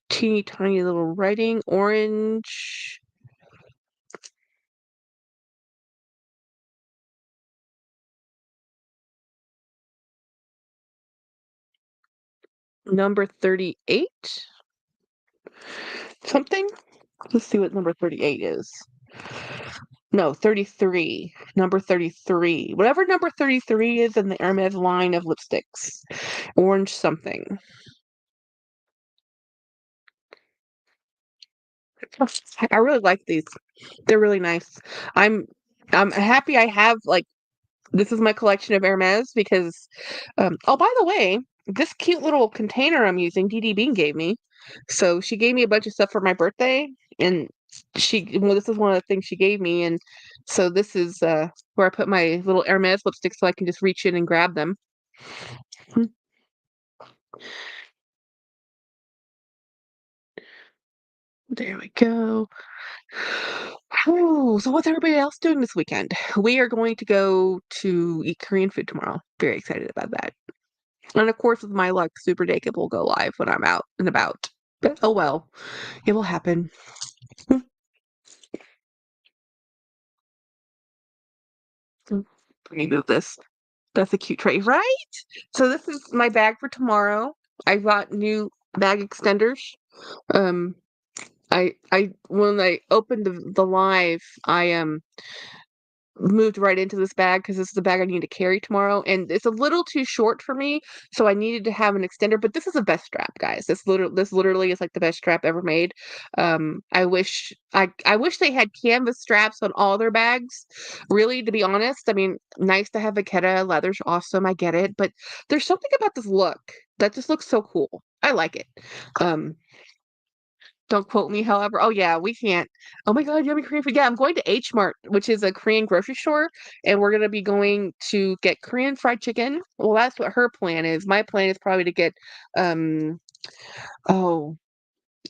A: teeny tiny little writing, orange, number 38 something. Let's see what number 38 is. No, 33. Number 33. Whatever number 33 is in the Hermes line of lipsticks. Orange something. I really like these. They're really nice. I'm I'm happy I have like this is my collection of Hermes because oh by the way, this cute little container I'm using, DD Bean gave me. So she gave me a bunch of stuff for my birthday and this is one of the things she gave me and so this is where I put my little Hermes lipstick so I can just reach in and grab them. Hmm, there we go. Oh, so what's everybody else doing this weekend? We are going to go to eat Korean food tomorrow. Very excited about that. And of course, with my luck, Super Jacob will go live when I'm out and about. But oh well, it will happen. Let me move this. That's a cute tray, right? So this is my bag for tomorrow. I got new bag extenders. Um, I when I opened the live, I moved right into this bag because this is the bag I need to carry tomorrow, and it's a little too short for me, so I needed to have an extender. But this is a best strap, guys. This literally is like the best strap ever made. I wish they had canvas straps on all their bags. Really, to be honest, I mean, nice to have Vachetta. Leather's awesome. I get it, but there's something about this look that just looks so cool. I like it. Um, don't quote me, however. Oh yeah, we can't. Oh my God, yummy Korean food. Yeah, I'm going to H Mart, which is a Korean grocery store, and we're gonna be going to get Korean fried chicken. Well, that's what her plan is. My plan is probably to get um oh,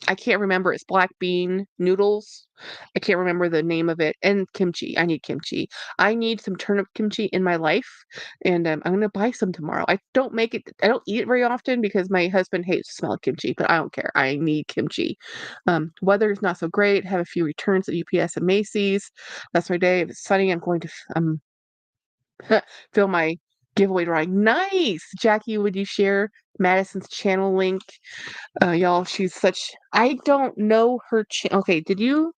A: I can't remember. It's black bean noodles. I can't remember the name of it. And kimchi. I need kimchi. I need some turnip kimchi in my life, and I'm gonna buy some tomorrow. I don't make it. I don't eat it very often because my husband hates the smell of kimchi, but I don't care. I need kimchi. Weather is not so great. Have a few returns at UPS and Macy's. That's my day. If it's sunny, I'm going to fill my giveaway drawing. Nice, Jackie. Would you share Madison's channel link? Y'all, she's such I don't know her okay, did you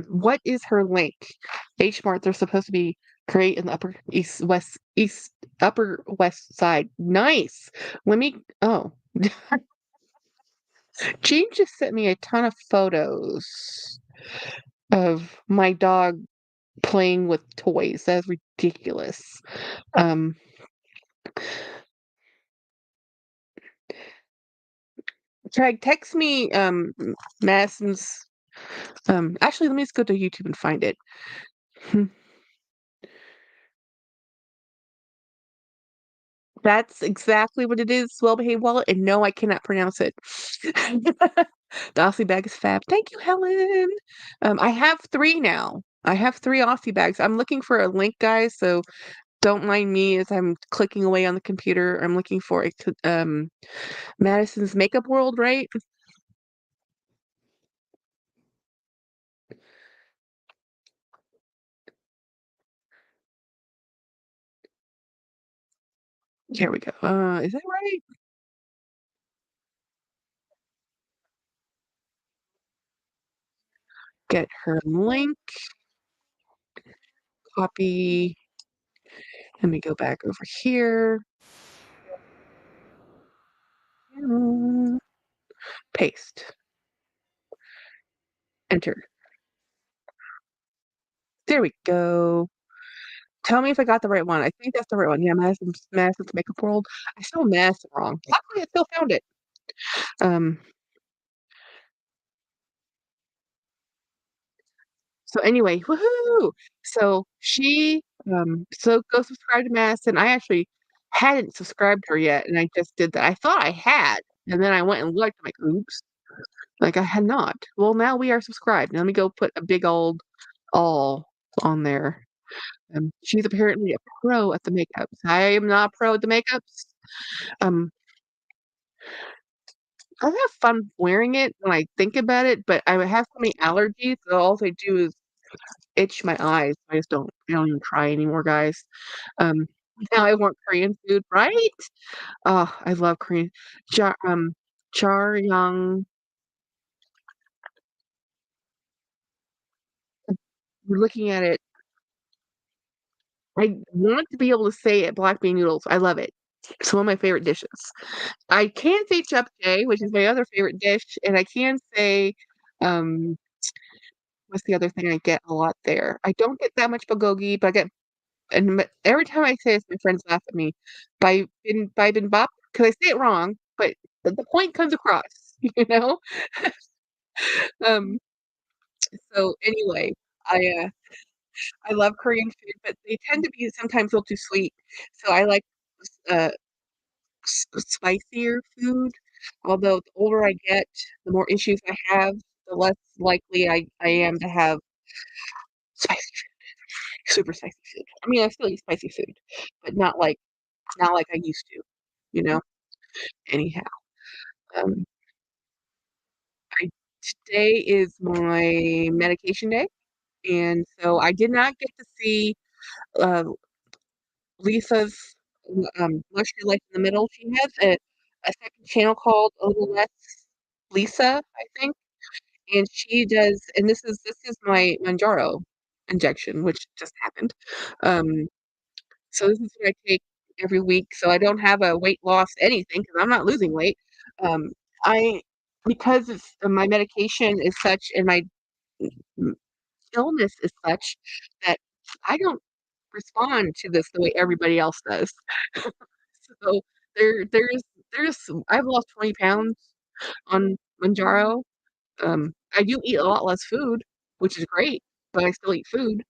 A: what is her link? H Mart, they're supposed to be great in the upper west side. Nice. Let me oh. Jean just sent me a ton of photos of my dog playing with toys. That's ridiculous. Um Craig, text me Madison's actually let me just go to YouTube and find it. That's exactly what it is, well-behaved wallet, and no, I cannot pronounce it. The Aussie bag is fab. Thank you, Helen. I have 3 now. I have 3 Aussie bags. I'm looking for a link, guys, so don't mind me as I'm clicking away on the computer. I'm looking for Madison's Makeup World, right? Here we go. Is that right? Get her link, copy. Let me go back over here. Mm, Paste, enter. There we go. Tell me if I got the right one. I think that's the right one. Yeah, Madison's Makeup World. I spelled Madison wrong. Luckily, I still found it. Um, so anyway, woohoo! So go subscribe to Madison. I actually hadn't subscribed to her yet, and I just did that. I thought I had, and then I went and looked. I'm like, oops, like I had not. Well, now we are subscribed. Now let me go put a big old all on there. She's apparently a pro at the makeups. I am not a pro at the makeups. Um, I have fun wearing it when I think about it, but I have so many allergies, so all I do is itch my eyes. I don't even try anymore, guys. Um, Now I want Korean food, right? Oh, I love Korean. Jar Charyang. We're looking at it. I want to be able to say it, black bean noodles. I love it. It's one of my favorite dishes. I can say japchae, which is my other favorite dish, and I can say, um, what's the other thing I get a lot there? I don't get that much bulgogi, but I get every time I say this, my friends laugh at me. Bibimbap, because I say it wrong, but the point comes across, you know? Um, so anyway, I, uh, I love Korean food, but they tend to be sometimes a little too sweet, so I like, uh, spicier food. Although the older I get, the more issues I have, the less likely I am to have spicy food, super spicy food. I mean, I still eat spicy food, but not like I used to, you know? Anyhow, um, I today is my medication day, and so I did not get to see, uh, Lisa's, Lush Your Life in the Middle. She has a second channel called A Little Less Lisa, I think. And she does and this is my Mounjaro injection, which just happened. Um, so this is what I take every week, so I don't have a weight loss anything because 'cause I'm not losing weight. Um, I because it's my medication is such and my m illness is such that I don't respond to this the way everybody else does. So there's I've lost 20 pounds on Mounjaro. I do eat a lot less food, which is great, but I still eat food.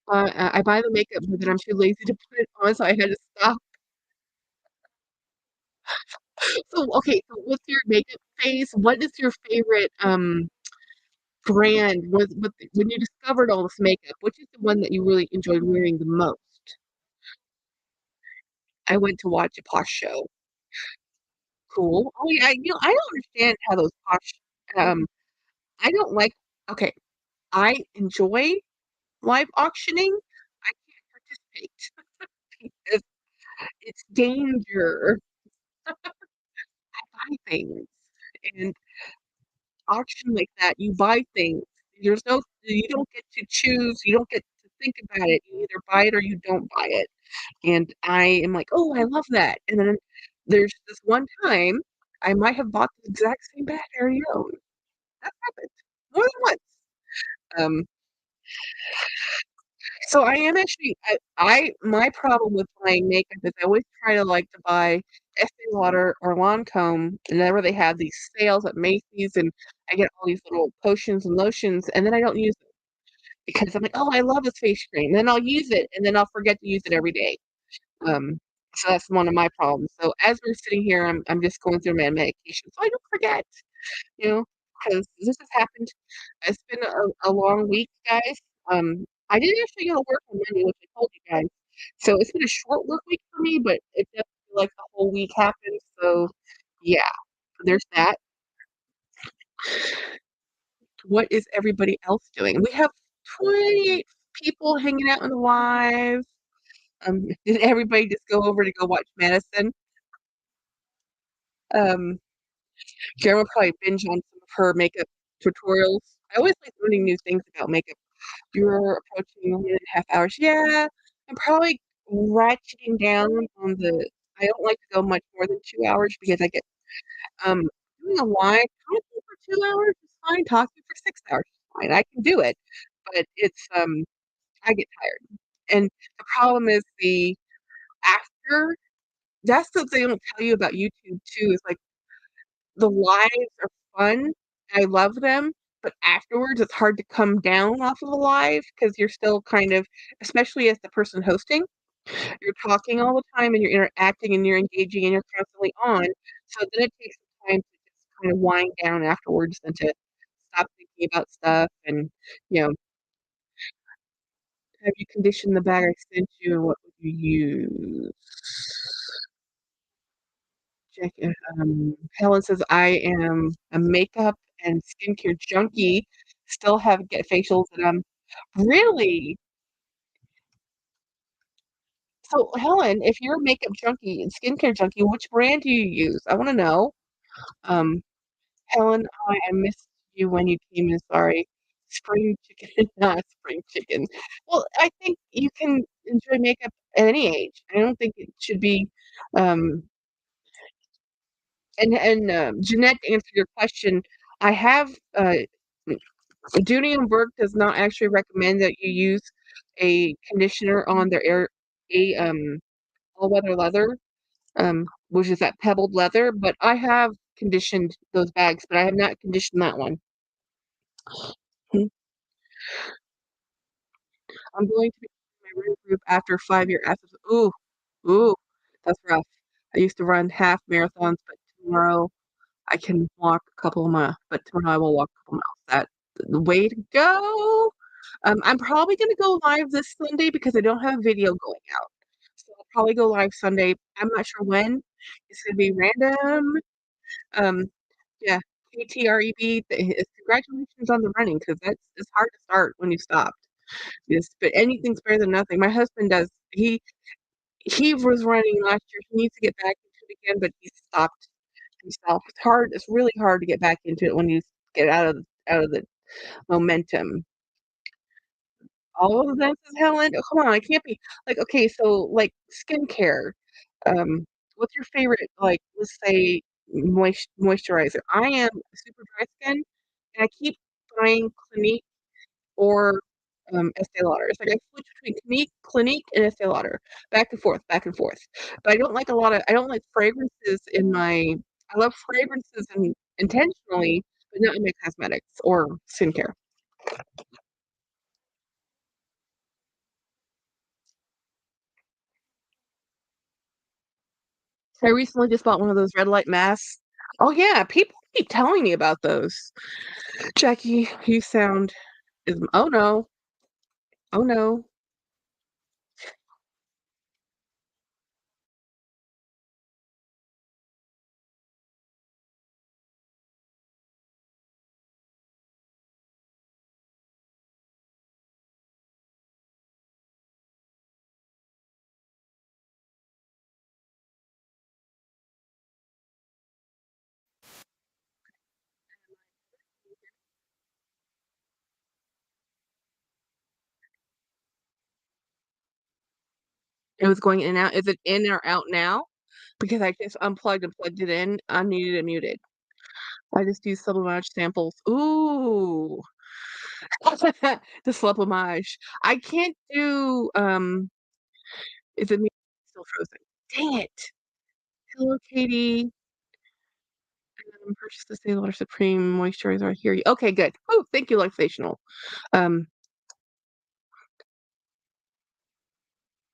A: Uh, I buy the makeup, but then I'm too lazy to put it on, so I had to stop. So, okay, so what's your makeup phase? What is your favorite, brand? When you discovered all this makeup, which is the one that you really enjoyed wearing the most? I went to watch a Posh show. Cool. Oh, yeah, I don't understand how those Posh um, I don't like okay, I enjoy live auctioning. I can't participate because it's danger. Buy things and auction like that, you buy things. You don't get to choose, you don't get to think about it. You either buy it or you don't buy it. And I am like, "Oh, I love that." And then there's this one time I might have bought the exact same bag I already own. That happened more than once. Um, so I am actually I my problem with buying makeup is I always try to like to buy Estee Lauder or Lancome whenever they have these sales at Macy's, and I get all these little potions and lotions, and then I don't use it because I'm like, "Oh, I love this face cream." Then I'll use it, and then I'll forget to use it every day. Um, so that's one of my problems. So as we're sitting here, I'm just going through my medication, so I don't forget, you know, because this has happened. It's been a long week, guys. I didn't actually go to work on Monday, which I told you guys. So it's been a short work week for me, but it doesn't feel like the whole week happened. So yeah, there's that. What is everybody else doing? We have 28 people hanging out in the live. Did everybody just go over to go watch Madison? Um, Karen will probably binge on some of her makeup tutorials. I always like learning new things about makeup. You're approaching 1.5 hours. Yeah, I'm probably ratcheting down on the I don't like to go much more than 2 hours because I get, um doing a live talking for 2 hours is fine, talking for 6 hours is fine, I can do it, but I get tired, and the problem is the after that's the thing they don't tell you about YouTube too, is, like, the lives are fun, I love them, but afterwards, it's hard to come down off of a live because 'cause you're still kind of especially as the person hosting, you're talking all the time and you're interacting and you're engaging and you're constantly on, so then it takes some time to just kind of wind down afterwards and to stop thinking about stuff and, you know, have you conditioned the bag I sent you and what would you use? Check it, Helen says, "I am a makeup and skincare junkie, still have get facials and I'm" Really? So, Helen, if you're a makeup junkie and skincare junkie, which brand do you use? I wanna know. Um, Helen, hi, I missed you when you came in, sorry. Spring chicken, not spring chicken. Well, I think you can enjoy makeup at any age. I don't think it should be, um Jeanette, to answer your question, I have, Dooney& and Burke does not actually recommend that you use a conditioner on their all-weather leather, which is that pebbled leather, but I have conditioned those bags, but I have not conditioned that one. Hmm. I'm going to be in my running group after 5-year absence. Ooh, ooh, that's rough. I used to run half marathons, but tomorrow I can walk a couple of miles, but tomorrow I will walk a couple miles. That the way to go. I'm probably gonna go live this Sunday because I don't have video going out. So I'll probably go live Sunday. I'm not sure when. It's gonna be random. Um, yeah, KTREB. Congratulations on the running because that's it's hard to start when you stopped. Yes, but anything's better than nothing. My husband does. He was running last year. He needs to get back into it again, but he stopped himself. It's hard. It's really hard to get back into it when you get out of the momentum. All of this is Helen? Oh, come on, it can't be like, okay, so, like, skincare, what's your favorite, like, let's say, moisturizer? I am super dry skin, and I keep buying Clinique or, Estée Lauder. It's like I switch between Clinique and Estée Lauder, back and forth, back and forth. But I don't like fragrances in my I love fragrances intentionally, but not in my cosmetics or skincare. I recently just bought one of those red light masks. Oh, yeah, people keep telling me about those. Jackie, you sound is oh, no. Oh, no. It was going in and out. Is it in or out now? Because I just unplugged and plugged it in, unmuted and muted. I just used sublimage samples. Ooh. The sublimage. I can't do, is it me still frozen? Dang it. Hello, Katie. Purchase the Stay Lauder Supreme Moisturizer. I hear you. Okay, good. Oh, thank you, Lifesational. Um,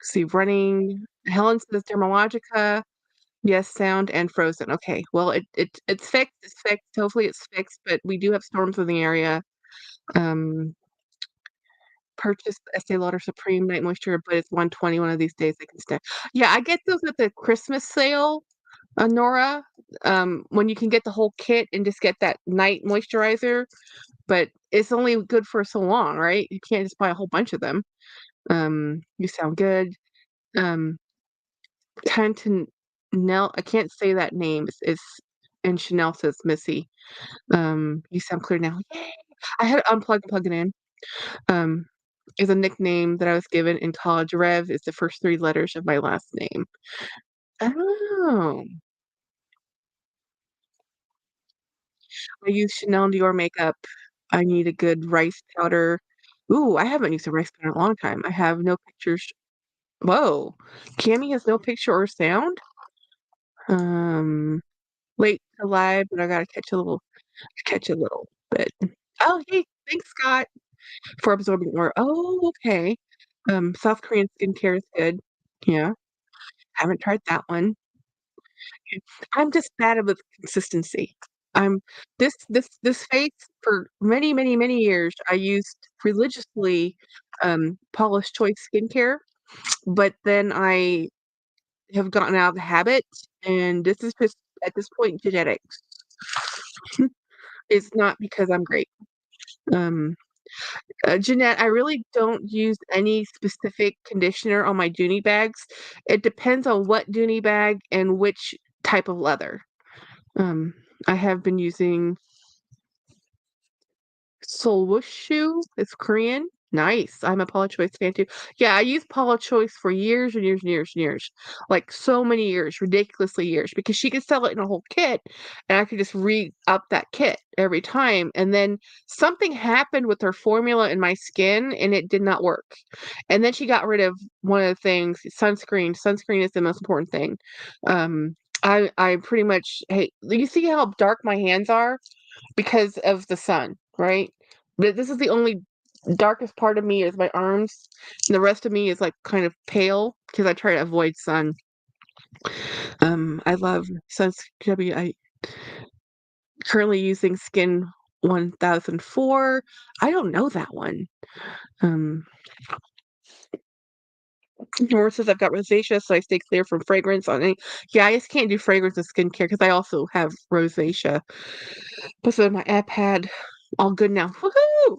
A: see, running. Helen says Dermalogica. Yes, sound and frozen. Okay. Well, it's fixed. It's fixed. Hopefully it's fixed, but we do have storms in the area. Um, purchase the Estee Lauder Supreme Night Moisture, but it's 120 one of these days. I can stay. Yeah, I get those at the Christmas sale, Nora. When you can get the whole kit and just get that night moisturizer, but it's only good for so long, right? You can't just buy a whole bunch of them. You sound good. Um, Cantanel I can't say that name. It's and Chanel says Missy. You sound clear now. Yay! I had to unplug and plug it in. Um, is a nickname that I was given in college. Rev is the first 3 letters of my last name. Oh. I use Chanel Dior makeup. I need a good rice powder. Ooh, I haven't used a rice powder in a long time. I have no pictures. Whoa. Cami has no picture or sound? Um, late to live, but I gotta catch a little bit. Oh, hey, thanks, Scott, for absorbing more. Oh, okay. South Korean skincare is good. Yeah, haven't tried that one. I'm just bad with consistency. I'm this face for many, many, many years, I used religiously, Paula's Choice skincare, but then I have gotten out of the habit, and this is just, at this point, genetics. It's not because I'm great. Um, Jeanette, I really don't use any specific conditioner on my Dooney bags. It depends on what Dooney bag and which type of leather. Um, I have been using Solwushu. It's Korean. Nice. I'm a Paula Choice fan too. Yeah, I used Paula Choice for years and years and years and years. Like so many years, ridiculously years, because she could sell it in a whole kit and I could just re-up that kit every time. And then something happened with her formula in my skin and it did not work. And then she got rid of one of the things, sunscreen. Sunscreen is the most important thing. I pretty much hate, you see how dark my hands are? Because of the sun, right? But this is the only darkest part of me is my arms, and the rest of me is like kind of pale because I try to avoid sun. I love sunscreen. I currently using Skin 1004. I don't know that one. Um, Nor says I've got rosacea, so I stay clear from fragrance on any. Yeah, I just can't do fragrance and skincare because I also have rosacea. But so my iPad, all good now. Woohoo!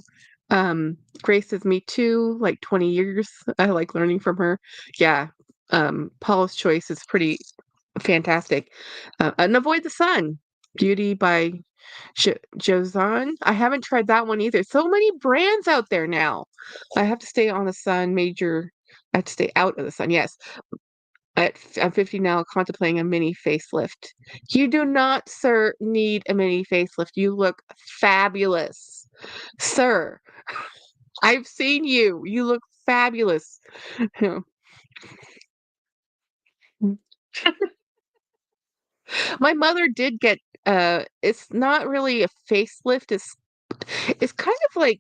A: Grace is me too, like 20 years. I like learning from her. Yeah. Paula's Choice is pretty fantastic. And Avoid the Sun, Beauty by Josan. I haven't tried that one either. So many brands out there now. I have to stay on the sun, major. I have to stay out of the sun. Yes. I'm 50 now, contemplating a mini facelift. You do not, sir, need a mini facelift. You look fabulous, sir. I've seen you. You look fabulous. My mother did get it's not really a facelift, it's kind of like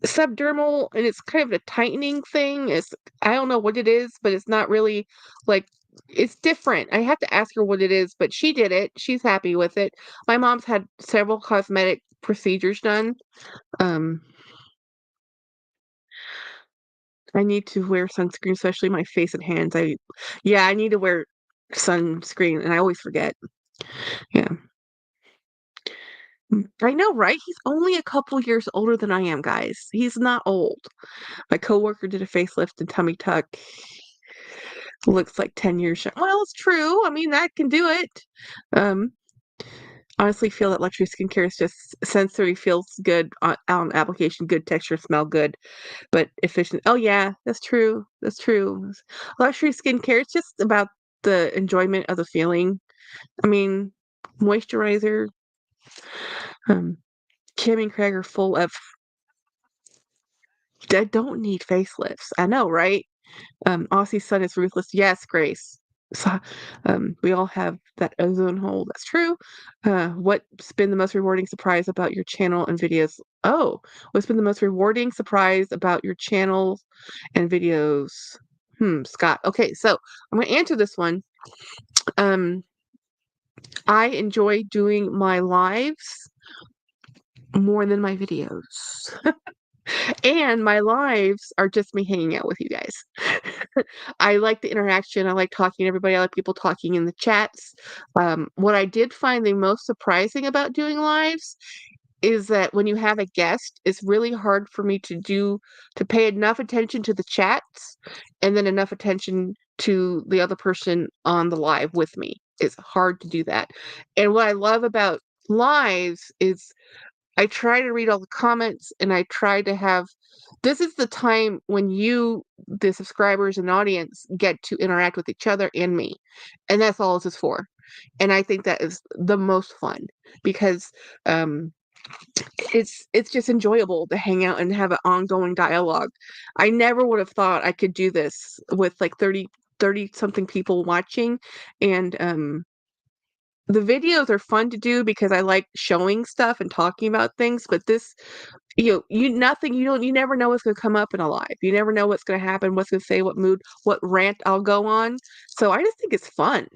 A: subdermal and it's kind of a tightening thing. It's I don't know what it is, but it's not really like it's different. I have to ask her what it is, but she did it. She's happy with it. My mom's had several cosmetic procedures done. Um, I need to wear sunscreen, especially my face and hands. Yeah, I need to wear sunscreen, and I always forget. Yeah, I know, right? He's only a couple years older than I am, guys. He's not old. My coworker did a facelift and tummy tuck. Looks like 10 years young. Well, it's true. I mean, that can do it. Um, Honestly feel that luxury skincare is just sensory, feels good on application, good texture, smell good, but efficient. Oh yeah, that's true. That's true. Luxury skincare, it's just about the enjoyment of the feeling. I mean, moisturizer, um, Kim and Craig are full of I don't need facelifts. I know, right? Aussie sun is ruthless. Yes, Grace. So, we all have that ozone hole. That's true. What's been the most rewarding surprise about your channel and videos? Oh, what's been the most rewarding surprise about your channel and videos? Scott. Okay, so I'm gonna answer this one. Um, I enjoy doing my lives more than my videos. And my lives are just me hanging out with you guys. I like the interaction. I like talking to everybody. I like people talking in the chats. What I did find the most surprising about doing lives is that when you have a guest, it's really hard for me to pay enough attention to the chats and then enough attention to the other person on the live with me. It's hard to do that. And what I love about lives is I try to read all the comments and I try to have this is the time when you, the subscribers and audience, get to interact with each other and me. And that's all this is for. And I think that is the most fun because um it's just enjoyable to hang out and have an ongoing dialogue. I never would have thought I could do this with like 30 something people watching and the videos are fun to do because I like showing stuff and talking about things, but this you never know what's gonna come up in a live. You never know what's gonna happen, what's gonna say, what mood, what rant I'll go on. So I just think it's fun.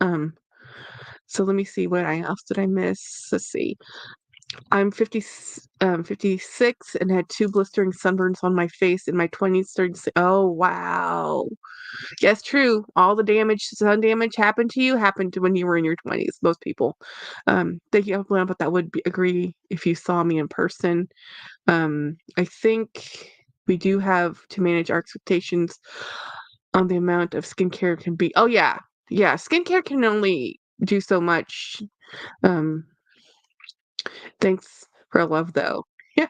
A: Um, so let me see what I else did I miss? Let's see. I'm 56 and had 2 blistering sunburns on my face in my 20s starting to say, oh wow. Yes, true. All the damage, sun damage happened to you happened to when you were in your 20s, most people. Thank you, Glenn, but that would agree if you saw me in person. I think we do have to manage our expectations on the amount of skincare can be. Oh yeah. Yeah, skincare can only do so much. Um, thanks for love though. Yeah.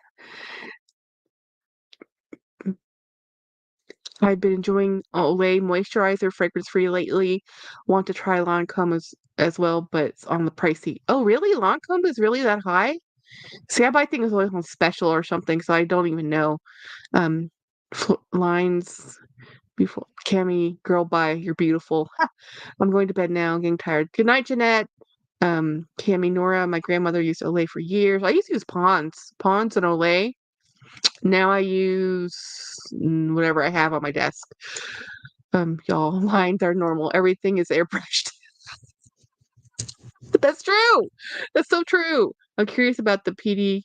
A: I've been enjoying Olay moisturizer, fragrance free lately. Want to try Lancome as well, but it's on the pricey. Oh, really? Lancome is really that high? See, I buy things always on special or something, so I don't even know. Um, lines, beautiful. Cami, girl, bye. You're beautiful. I'm going to bed now. I'm getting tired. Good night, Jeanette. Cami, Nora. My grandmother used Olay for years. I used to use Pond's and Olay. Now I use whatever I have on my desk. Y'all, lines are normal. Everything is airbrushed. But that's true. That's so true. I'm curious about the PD.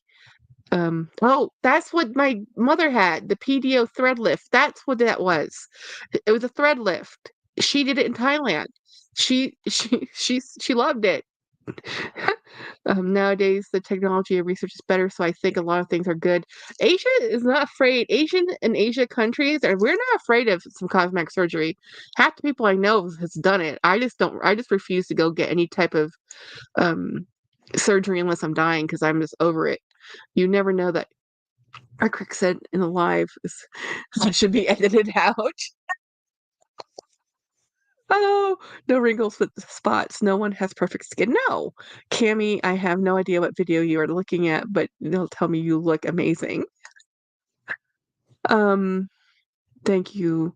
A: Oh, that's what my mother had. The PDO thread lift. That's what that was. It was a thread lift. She did it in Thailand. She loved it. Nowadays, the technology and research is better, so I think a lot of things are good. Asia is not afraid. Asian and Asia countries, we're not afraid of some cosmetic surgery. Half the people I know has done it. I just don't. I just refuse to go get any type of um, surgery unless I'm dying because I'm just over it. You never know that. Our crick said in the live should be edited out. Oh, no wrinkles with spots. No one has perfect skin. No. Cami, I have no idea what video you are looking at, but they'll tell me you look amazing. Um, thank you.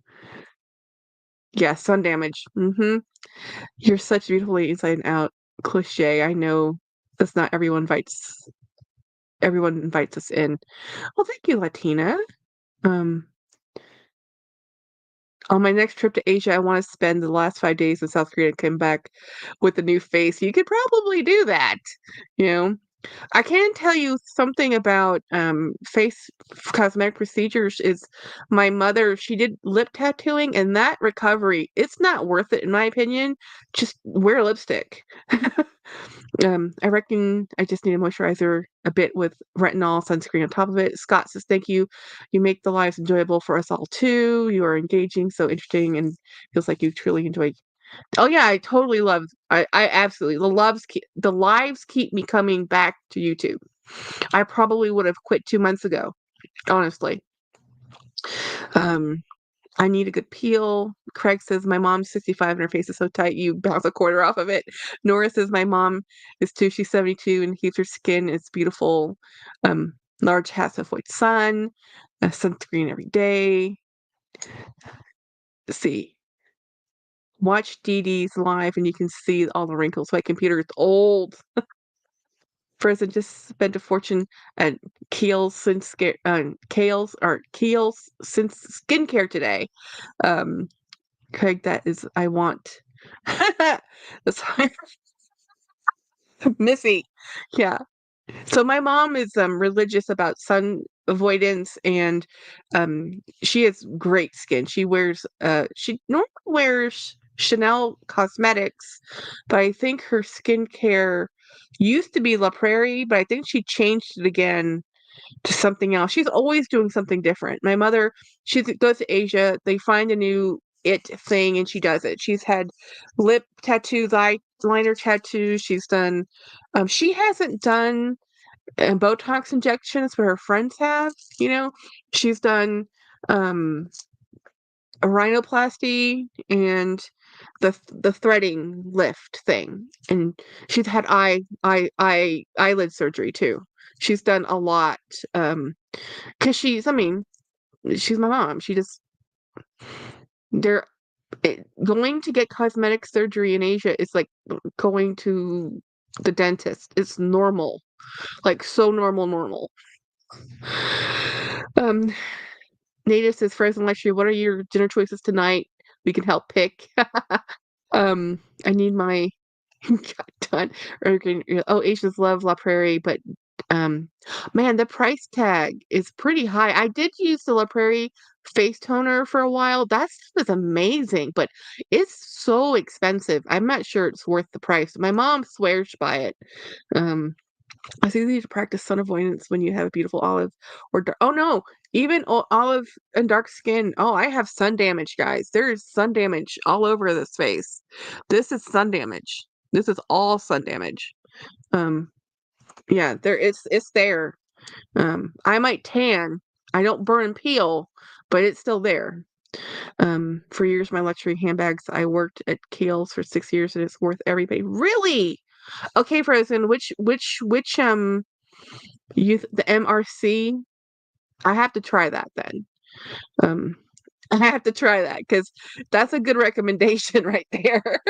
A: Yeah, sun damage. You're such beautifully inside and out. Cliche. I know that's not everyone invites us in. Well, thank you, Latina. Um, on my next trip to Asia, I want to spend the last 5 days in South Korea and come back with a new face. You could probably do that, you know. I can tell you something about face cosmetic procedures is my mother, she did lip tattooing and that recovery, it's not worth it in my opinion. Just wear lipstick. I reckon I just need a moisturizer a bit with retinol sunscreen on top of it. Scott says, thank you. You make the lives enjoyable for us all too. You are engaging, so interesting, and feels like you truly enjoy. Oh yeah, I totally love. I absolutely the lives keep me coming back to YouTube. I probably would have quit 2 months ago, honestly. Um, I need a good peel. Craig says my mom's 65 and her face is so tight you bounce a quarter off of it. Nora says my mom is too. She's 72 and keeps her skin. It's beautiful. Um, large hats of white sun, sunscreen every day. Let's see. Watch Dee Dee's live and you can see all the wrinkles. My computer is old. Frozen just spent a fortune at Kiehl's since skincare today. Um, Craig, that is I want. That's Missy. Yeah. So my mom is religious about sun avoidance and she has great skin. She normally wears Chanel cosmetics, but I think her skincare used to be La Prairie, but I think she changed it again to something else. She's always doing something different. My mother, she goes to Asia, they find a new it thing, and she does it. She's had lip tattoos, eyeliner tattoos. She's done. She hasn't done Botox injections, but her friends have. You know, she's done um, a rhinoplasty and the threading lift thing, and she's had eyelid surgery too. She's done a lot. Because I mean, she's my mom. She just they're going to get cosmetic surgery in Asia is like going to the dentist. It's normal, like so normal. Um, Native says, "Frozen Lecture, what are your dinner choices tonight? We can help pick." I need my got done. Oh, Asians love La Prairie, but um, man, the price tag is pretty high. I did use the La Prairie face toner for a while. That stuff is amazing, but it's so expensive. I'm not sure it's worth the price. My mom swears by it. Um, I think you need to practice sun avoidance when you have a beautiful olive or dark. Oh no, even olive and dark skin. Oh, I have sun damage, guys. There is sun damage all over this face. This is sun damage. This is all sun damage. Um, yeah, it's there. I might tan. I don't burn and peel, but it's still there. For years, my luxury handbags. I worked at Kiehl's for 6 years, and it's worth every penny. Really? Okay, Frozen. Which you the MRC? I have to try that then. Um, I have to try that because that's a good recommendation right there.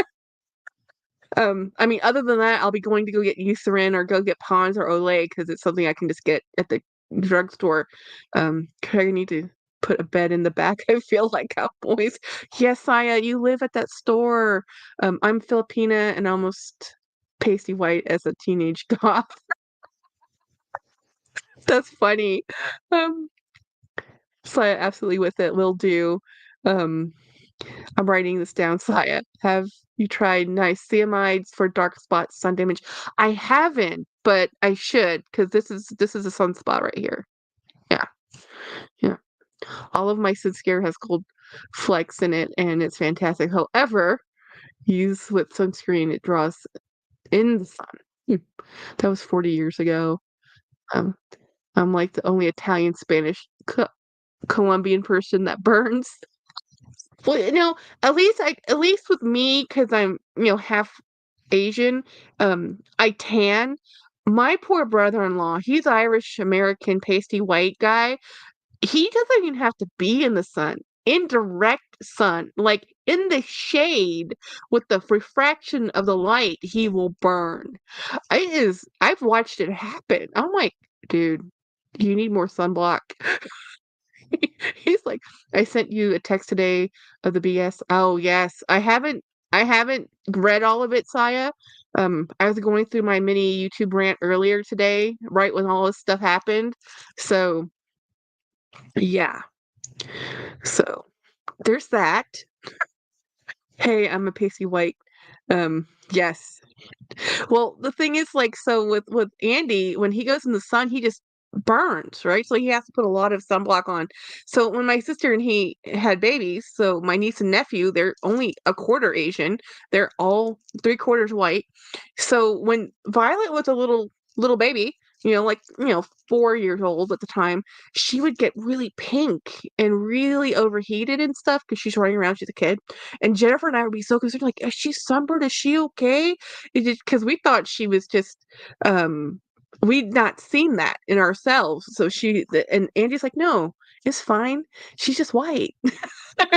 A: I mean, other than that, I'll be going to go get Eucerin or go get Pond's or Olay because it's something I can just get at the drugstore. 'Cause I need to put a bed in the back. I feel like cowboys. Yes, Saya, you live at that store. I'm Filipina and almost pasty white as a teenage goth. That's funny. Um, Saya, absolutely with it. Will do. Um, I'm writing this down, Saya. Have you tried niacinamides for dark spots, sun damage? I haven't, but I should because this is a sunspot right here. Yeah, yeah. All of my skincare has gold flecks in it, and it's fantastic. However, use with sunscreen, it draws in the sun. Hmm. That was 40 years ago. Um, I'm like the only Italian, Spanish, Colombian person that burns. Well, at least with me, because I'm, half Asian, I tan. My poor brother-in-law, he's Irish American pasty white guy. He doesn't even have to be in the sun. In direct sun, like in the shade with the refraction of the light, he will burn. I've watched it happen. I'm like, dude, you need more sunblock. He's like, I sent you a text today of the BS. Oh yes. I haven't read all of it, Saya. I was going through my mini YouTube rant earlier today, right when all this stuff happened. So yeah. So there's that. Hey, I'm a pasty white. Yes. Well, the thing is, like, so with Andy, when he goes in the sun, he just burns, right? So he has to put a lot of sunblock on. So when my sister and he had babies, so my niece and nephew, they're only a quarter Asian. They're all three-quarters white. So when Violet was a little baby, like 4 years old at the time, she would get really pink and really overheated and stuff because she's running around, she's a kid. And Jennifer and I would be so concerned, like, is she sunburned? Is she okay? Because we thought she was just we'd not seen that in ourselves. So and Andy's like, no, it's fine. She's just white.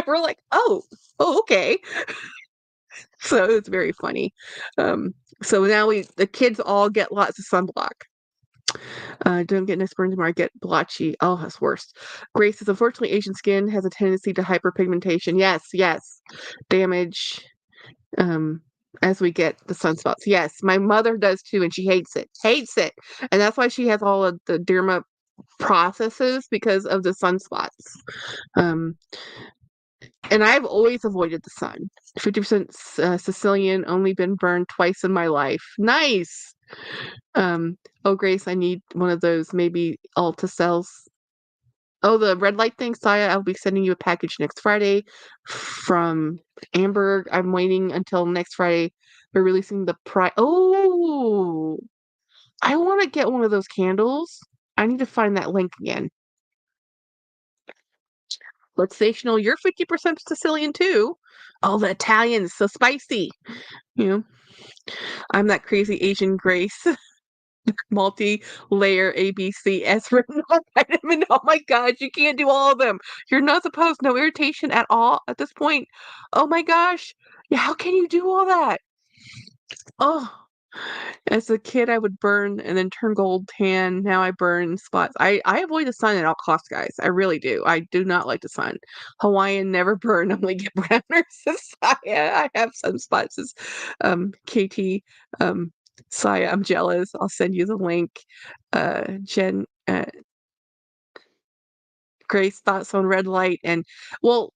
A: We're like, oh, okay. So it's very funny. So now the kids all get lots of sunblock. Don't get nice burns tomorrow. Get blotchy. Oh, that's worse. Grace says, unfortunately, Asian skin has a tendency to hyperpigmentation. Yes. Damage. As we get the sunspots. Yes, my mother does too, and she hates it. Hates it. And that's why she has all of the derma processes because of the sunspots. Um, and I've always avoided the sun. 50% Sicilian, only been burned twice in my life. Nice. Oh, Grace, I need one of those maybe Ulta cells Oh, the red light thing, Saya, I'll be sending you a package next Friday from Amber. I'm waiting until next Friday. They're releasing the price. Oh, I want to get one of those candles. I need to find that link again. Let's say, Chanel, you're 50% Sicilian too. Oh, the Italians, so spicy. You know, I'm that crazy Asian Grace, multi-layer ABC S written on vitamin. Oh my God, you can't do all of them. You're not supposed. No irritation at all at this point. Oh my gosh, yeah, how can you do all that? Oh, as a kid, I would burn and then turn gold tan. Now I burn spots. I avoid the sun at all costs, guys. I really do. I do not like the sun. Hawaiian never burn, only get browners. I have sunspots. As KT, Saya, I'm jealous. I'll send you the link. Jen, Grace thoughts on red light and well,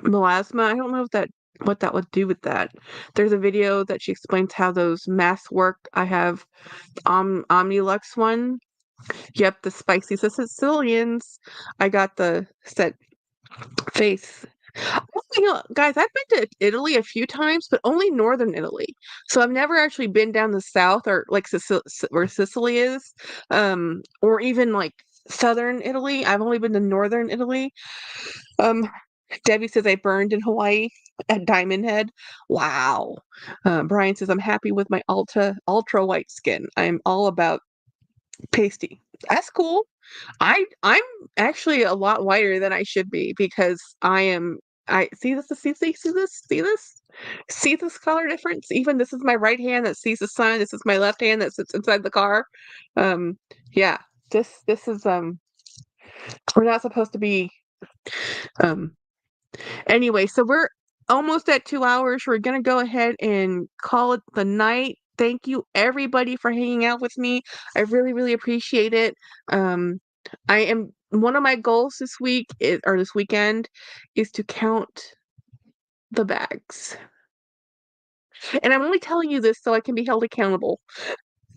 A: melasma. I don't know if that what that would do with that. There's a video that she explains how those masks work. I have Omnilux one. Yep, the spicy Sicilians. I got the set face. Guys, I've been to Italy a few times, but only northern Italy. So I've never actually been down the south or like where Sicily is, or even like southern Italy. I've only been to northern Italy. Um, Debbie says I burned in Hawaii at Diamond Head. Wow. Brian says I'm happy with my ultra white skin. I'm all about pasty. That's cool. I'm actually a lot whiter than I should be because I see this? See this color difference? Even this is my right hand that sees the sun. This is my left hand that sits inside the car. Um, yeah. This is we're not supposed to be um anyway, so we're almost at 2 hours. We're gonna go ahead and call it the night. Thank you everybody for hanging out with me. I really, really appreciate it. Um, I am one of my goals this week or this weekend is to count the bags. And I'm only telling you this so I can be held accountable.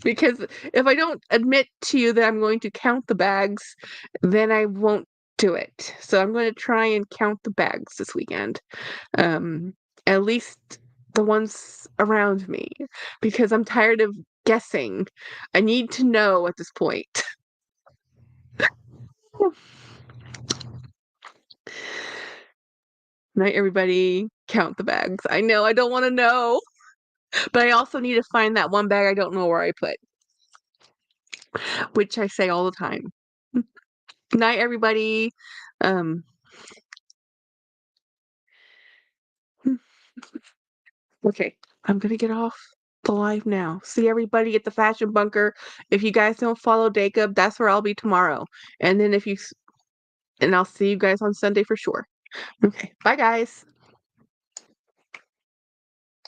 A: Because if I don't admit to you that I'm going to count the bags, then I won't do it. So I'm going to try and count the bags this weekend. Um, at least the ones around me, because I'm tired of guessing. I need to know at this point. Night, everybody. Count the bags. I know I don't want to know, but I also need to find that one bag I don't know where I put, which I say all the time. Night, everybody. Um, okay, I'm gonna get off the live now. See everybody at the Fashion Bunker. If you guys don't follow Jacob, that's where I'll be tomorrow. And then and I'll see you guys on Sunday for sure. Okay, bye guys.